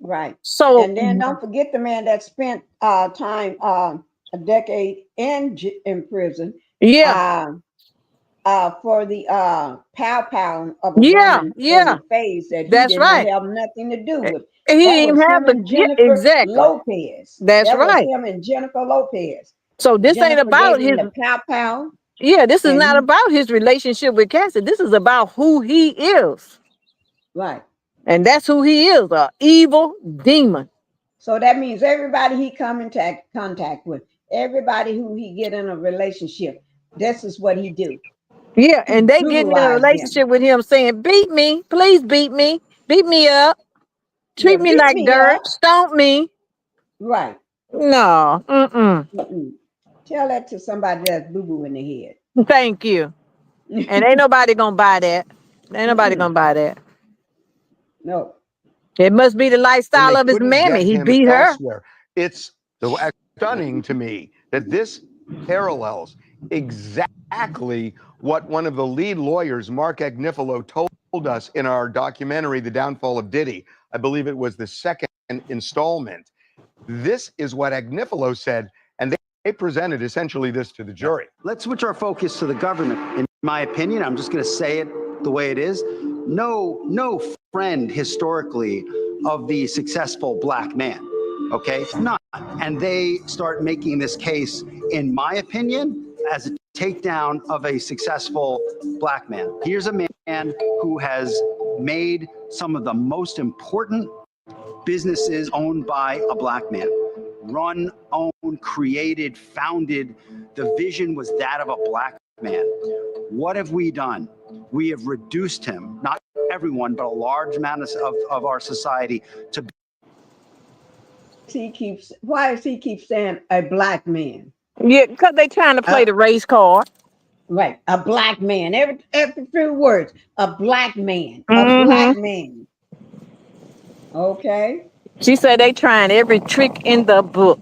Right.
So
and then don't forget the man that spent time a decade in prison.
Yeah.
For the pow of a woman in the face that he didn't have nothing to do with.
He didn't even have the
Jennifer Lopez.
That's
that
right.
was him and Jennifer Lopez.
So this
Jennifer
ain't about
gave him
his
the pow.
Yeah, this is not about his relationship with Cassie. This is about who he is.
Right.
And that's who he is, an evil demon.
So that means everybody he come into contact with, everybody who he get in a relationship, this is what he do.
Yeah, and they get in a relationship with him saying, beat me, please beat me up, treat me like dirt, stomp me.
Right.
No,
Tell that to somebody that's boo-boo in the head.
Thank you. And ain't nobody gonna buy that. Ain't nobody gonna buy that.
No.
It must be the lifestyle of his mammy. He beat her.
Elsewhere. It's stunning to me that this parallels exactly what one of the lead lawyers, Mark Agnifilo, told us in our documentary, The Downfall of Diddy. I believe it was the second installment. This is what Agnifilo said, and they presented essentially this to the jury.
Let's switch our focus to the government. In my opinion, I'm just going to say it the way it is. No friend historically of the successful black man. Okay, none. And they start making this case, in my opinion, as a takedown of a successful black man. Here's a man who has made some of the most important businesses owned by a black man. Run, owned, created, founded. The vision was that of a black man. What have we done? We have reduced him, not everyone, but a large amount of our society to.
Why does he keep saying a black man?
Yeah, because they trying to play the race card.
Right, a black man. Every few words, a black man, a black man. Okay.
She said they trying every trick in the book.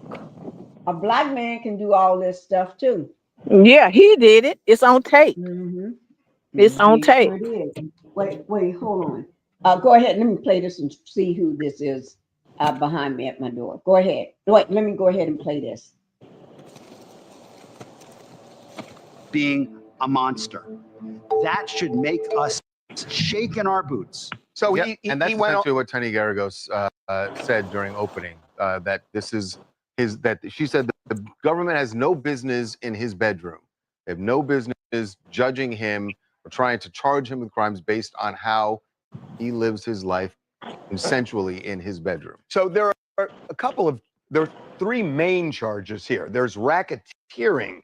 A black man can do all this stuff too.
Yeah, he did it. It's on tape. It's on tape.
Sure it is. Wait, hold on. Go ahead. Let me play this and see who this is behind me at my door. Go ahead. Wait, let me go ahead and play this.
Being a monster. That should make us shake in our boots.
So and that's essentially what Tony Garagos said during opening, that this is that she said that the government has no business in his bedroom. They have no business judging him or trying to charge him with crimes based on how he lives his life consensually in his bedroom.
So there are three main charges here. There's racketeering.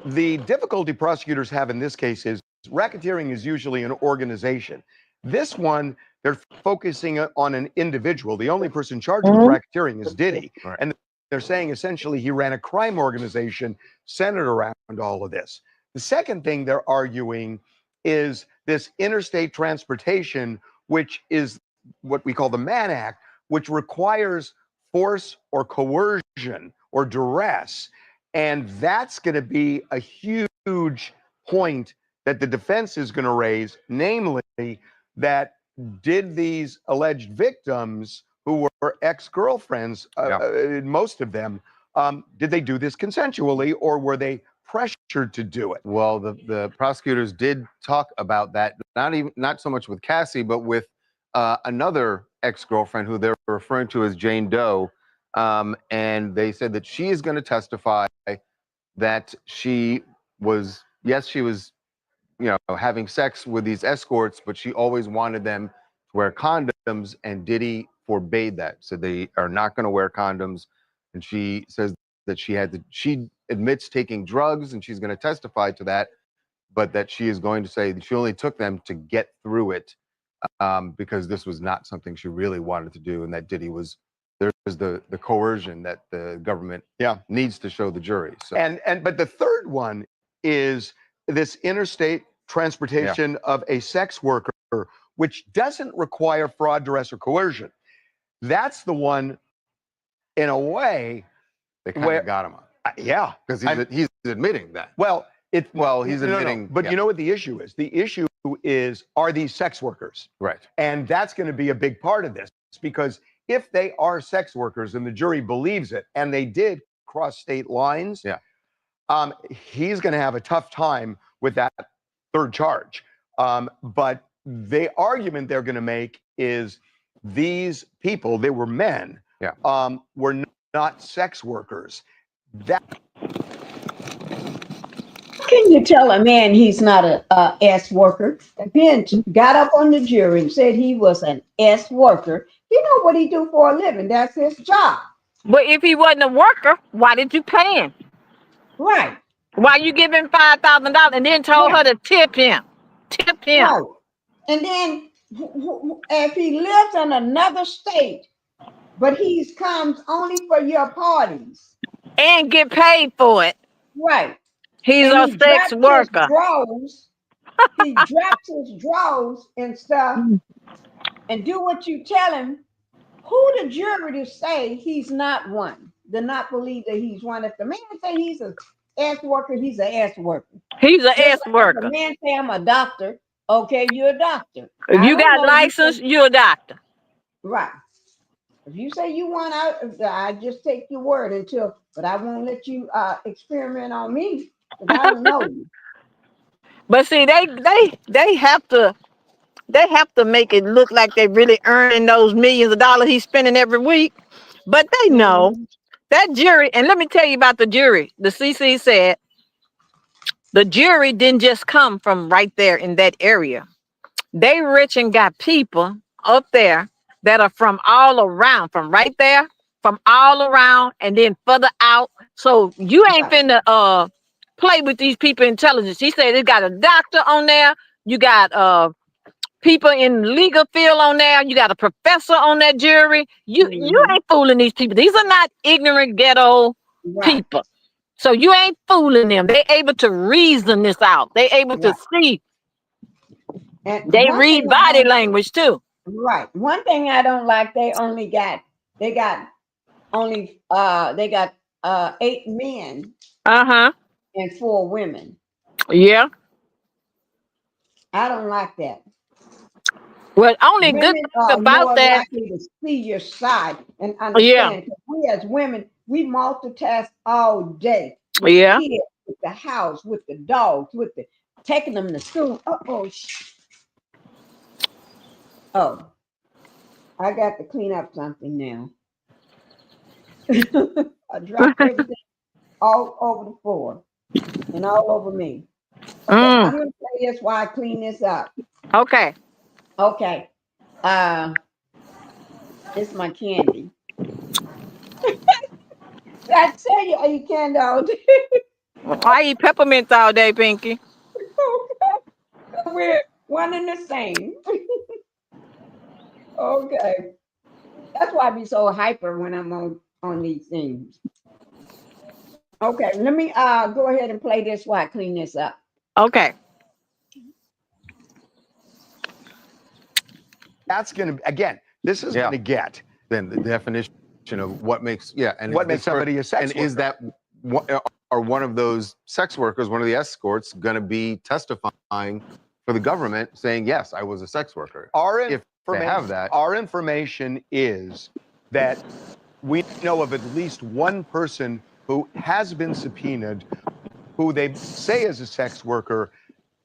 The difficulty prosecutors have in this case is racketeering is usually an organization. This one, they're focusing on an individual. The only person charged with racketeering is Diddy.
Right.
And they're saying essentially he ran a crime organization centered around all of this. The second thing they're arguing is this interstate transportation, which is what we call the Mann Act, which requires force or coercion or duress. And that's going to be a huge point that the defense is going to raise, namely that did these alleged victims who were ex-girlfriends, most of them, did they do this consensually or were they pressured to do it?
Well, the prosecutors did talk about that, not so much with Cassie, but with another ex-girlfriend who they're referring to as Jane Doe. And they said that she is going to testify that she was, having sex with these escorts, but she always wanted them to wear condoms, and Diddy forbade that. So they are not going to wear condoms. And she says that she admits taking drugs, and she's going to testify to that. but that she is going to say that she only took them to get through it because this was not something she really wanted to do, and that Diddy was. There's the coercion that the government needs to show the jury. So.
But the third one is this interstate transportation of a sex worker, which doesn't require fraud, duress, or coercion. That's the one, in a way,
they kind of got him on.
Yeah,
because he's admitting that.
Well,
he's admitting.
No. But you know what the issue is? The issue is, are these sex workers?
Right.
And that's going to be a big part of this, because if they are sex workers and the jury believes it, and they did cross state lines, he's going to have a tough time with that third charge. But the argument they're going to make is these people, they were men, were not sex workers. That.
Can you tell a man he's not a S worker? Ben got up on the jury and said he was an S worker. You know what he do for a living? That's his job.
But if he wasn't a worker, why did you pay him?
Right.
Why you give him $5,000 and then told her to tip him? Tip him.
Right. And then if he lives in another state, but he comes only for your parties.
And get paid for it.
Right.
He's a sex worker.
He drops his drawers and stuff and do what you tell him. Who the jury to say he's not one? To not believe that he's one. If the man say he's an ass worker, he's an ass worker.
He's an ass worker.
If the man say I'm a doctor, okay, you're a doctor.
If you got license, you're a doctor.
Right. If you say you want out, I just take your word until, but I won't let you experiment on me. I don't know you.
But see, they have to make it look like they really earning those millions of dollars he's spending every week. But they know that jury, and let me tell you about the jury. The CC said the jury didn't just come from right there in that area. They rich and got people up there that are from all around, from right there, from all around, and then further out. So you ain't finna play with these people intelligence. He said they got a doctor on there, you got people in the legal field on there, you got a professor on that jury. You ain't fooling these people. These are not ignorant ghetto people. So you ain't fooling them. They able to reason this out. They able to see. And they read body language too.
Right. One thing I don't like, they got 8 men. And 4 women.
Yeah.
I don't like that.
Well, only good thing about that.
Likely to see your side and understand. We as women, we multitask all day. With the kids, with the house, with the dogs, with the taking them to school. Oh, I got to clean up something now. I dropped everything all over the floor and all over me. Okay, I'm gonna play this while I clean this up.
Okay.
Okay. It's my candy. I tell you, I eat candy all day.
I eat peppermints all day, Pinky.
Okay. We're one and the same. Okay. That's why I be so hyper when I'm on these things. Okay, let me go ahead and play this while I clean this up.
Okay.
That's gonna again. This is gonna get
then the definition of what makes and
what makes somebody a sex
and
worker.
Is that are one of those sex workers, one of the escorts, going to be testifying for the government, saying yes, I was a sex worker? If they have that,
our information is that we know of at least one person who has been subpoenaed, who they say is a sex worker.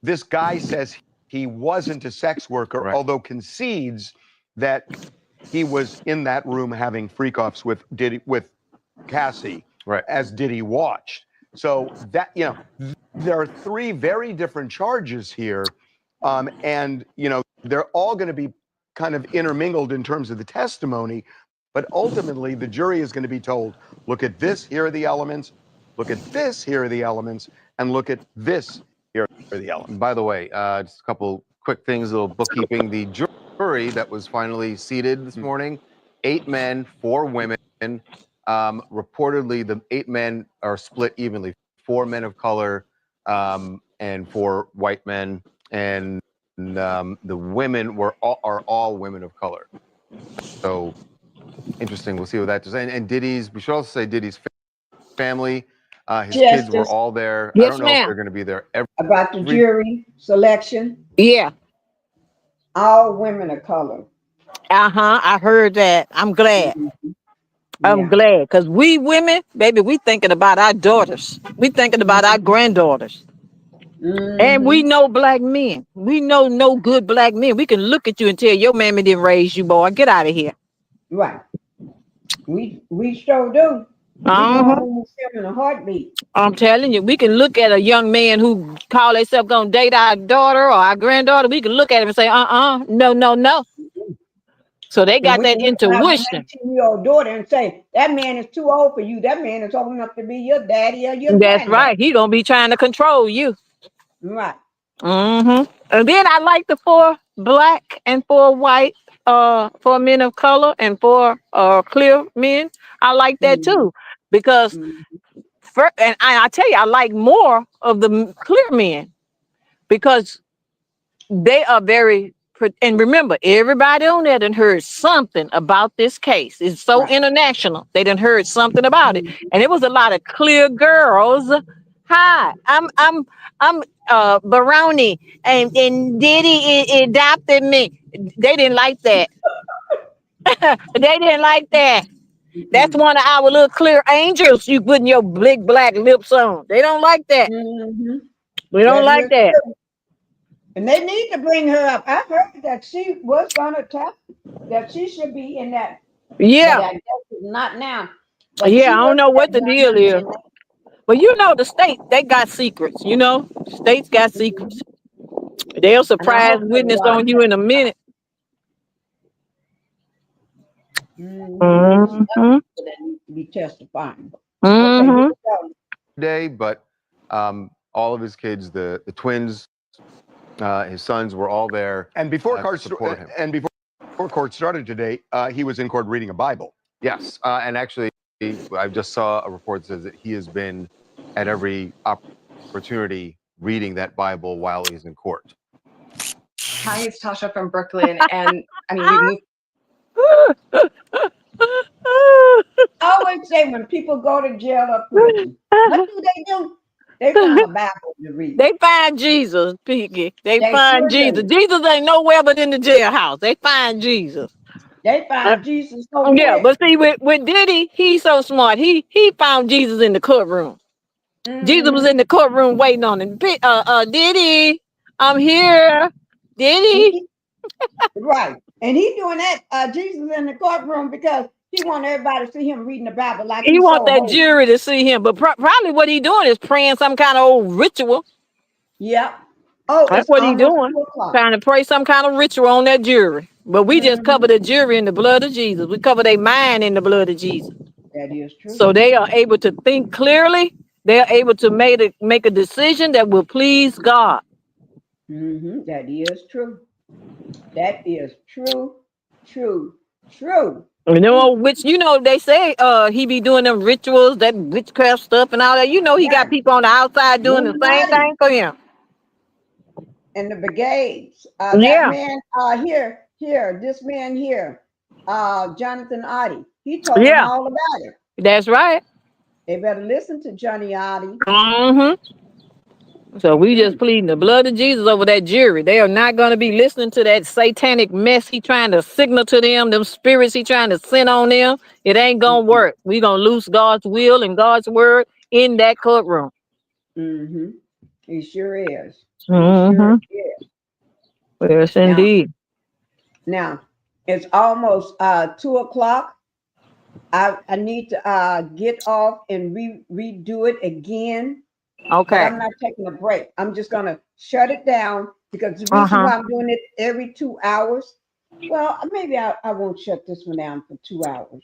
This guy says he wasn't a sex worker, although concedes that he was in that room having freak-offs with Cassie, as Diddy watched. So that, there are 3 very different charges here, and they're all going to be kind of intermingled in terms of the testimony. But ultimately, the jury is going to be told, look at this, here are the elements, look at this, here are the elements, and look at this, here the element.
By the way, just a couple quick things, a little bookkeeping. The jury that was finally seated this morning, 8 men, 4 women. Reportedly, the 8 men are split evenly, 4 men of color and 4 white men, and the women are all women of color. So interesting. We'll see what that does. And Diddy's, we should also say Diddy's family, his kids were all there. I don't know if they're going to be there
about the jury selection.
Yeah.
All women of color.
I heard that. I'm glad. I'm glad, because we women, baby, we thinking about our daughters. We thinking about our granddaughters. And we know black men. We know no good black men. We can look at you and tell your mammy didn't raise you, boy. Get out of here.
Right. We sure do. We know in a heartbeat.
I'm telling you, we can look at a young man who call himself gonna date our daughter or our granddaughter. We can look at him and say, no. So they got that intuition.
19-year-old daughter and say, that man is too old for you. That man is old enough to be your daddy or your
That's
granddaddy.
right. He gonna be trying to control you.
Right.
And then I like the 4 black and 4 white, 4 men of color and 4 clear men. I like that too, because and I tell you, I like more of the clear men because they are very. And remember, everybody on there done heard something about this case. It's so international. They done heard something about it, and it was a lot of clear girls. Hi, I'm Baroni, and Diddy adopted me. They didn't like that. They didn't like that. That's one of our little clear angels you putting your big black lips on. They don't like that. We don't like that.
And they need to bring her up. I heard that she was going to tell that she should be in that.
Yeah.
But I guess it's not now. But
Yeah, I don't know what the deal is. But you know, the state, they got secrets, you know? States got secrets. They'll surprise witness on you in a minute.
Be testifying.
Day, but all of his kids, the twins, his sons were all there.
And before court started today, he was in court reading a Bible.
Yes, and actually, I just saw a report that says that he has been at every opportunity reading that Bible while he's in court.
Hi, it's Tasha from Brooklyn, and I mean, we moved.
I always say when people go to jail or prison, what do? They find a Bible to read.
They find Jesus, Pinkie. They find Jesus. Jesus ain't nowhere but in the jailhouse. They find Jesus.
They find Jesus so quick.
Yeah, but see, with Diddy, he's so smart. He found Jesus in the courtroom. Jesus was in the courtroom waiting on him. Diddy, I'm here. Diddy.
Right. And he doing that, Jesus in the courtroom because he want everybody to see him reading the Bible like
he want that jury to see him. But probably what he doing is praying some kind of old ritual.
Yeah. Oh,
that's what he doing. Trying to pray some kind of ritual on that jury. But we just cover the jury in the blood of Jesus. We cover their mind in the blood of Jesus.
That is true.
So they are able to think clearly. They are able to make a decision that will please God.
That is true. That is true.
You know, which, you know, they say he be doing them rituals, that witchcraft stuff and all that. You know, he got people on the outside doing the same thing for him.
And the brigades. That man this man here, Jonathan Oddie, he told them all about it.
That's right.
They better listen to Johnny Oddie.
So we just pleading the blood of Jesus over that jury. They are not going to be listening to that satanic mess he trying to signal to them spirits he trying to send on them. It ain't going to work. We going to lose God's will and God's word in that courtroom.
He sure is.
Yes, indeed.
Now, it's almost 2 o'clock. I need to get off and redo it again.
Okay.
But I'm not taking a break. I'm just going to shut it down because the reason why I'm doing it every 2 hours, well, maybe I won't shut this one down for 2 hours.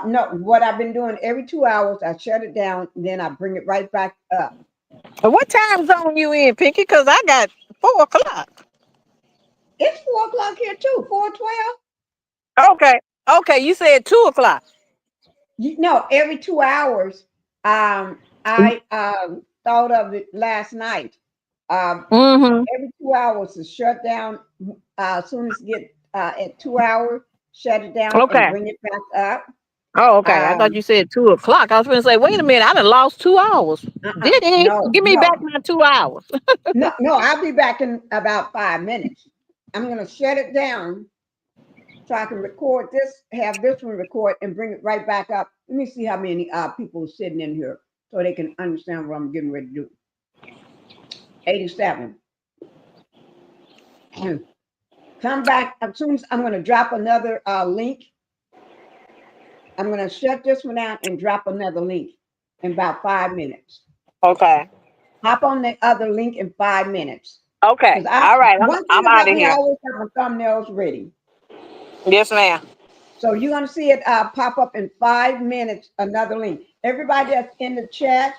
No, what I've been doing every 2 hours, I shut it down, and then I bring it right back up.
What time zone you in, Pinky? Because I got 4 o'clock.
It's 4 o'clock here too. 4:12.
Okay. Okay. You said 2 o'clock.
No, every 2 hours. I thought of it last night. Every 2 hours is shut down. As soon as you get at 2 hours, shut it down and
Okay.
bring it back up.
Oh, okay. I thought you said 2 o'clock. I was going to say, wait a minute. I done lost 2 hours. Diddy,
No,
give me
no,
back my 2 hours.
no. I'll be back in about 5 minutes. I'm gonna shut it down so I can record this, have this one record, and bring it right back up. Let me see how many people are sitting in here so they can understand what I'm getting ready to do. 87. Come back as soon as I'm going to drop another link. I'm going to shut this one out and drop another link in about 5 minutes.
Okay.
Hop on the other link in 5 minutes.
Okay. All right. I'm out of
I
here.
always have my thumbnails ready.
Yes, ma'am.
So you're going to see it pop up in 5 minutes, another link. Everybody that's in the chat,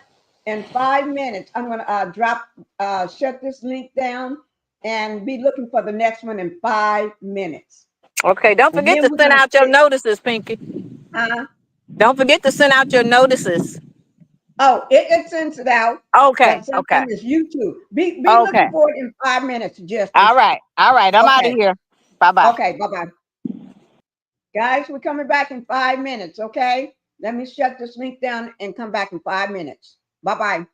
in 5 minutes, I'm going to shut this link down and be looking for the next one in 5 minutes.
Okay. Don't forget to send out your notices, Pinky. Don't forget to send out your notices.
Oh, it sends it out.
Okay.
But sometimes it's YouTube. Be
Okay.
looking for it in 5 minutes. Just
All right. All right. I'm out of here. Bye-bye.
Okay. Bye-bye. Guys, we're coming back in 5 minutes. Okay. Let me shut this link down and come back in 5 minutes. Bye-bye.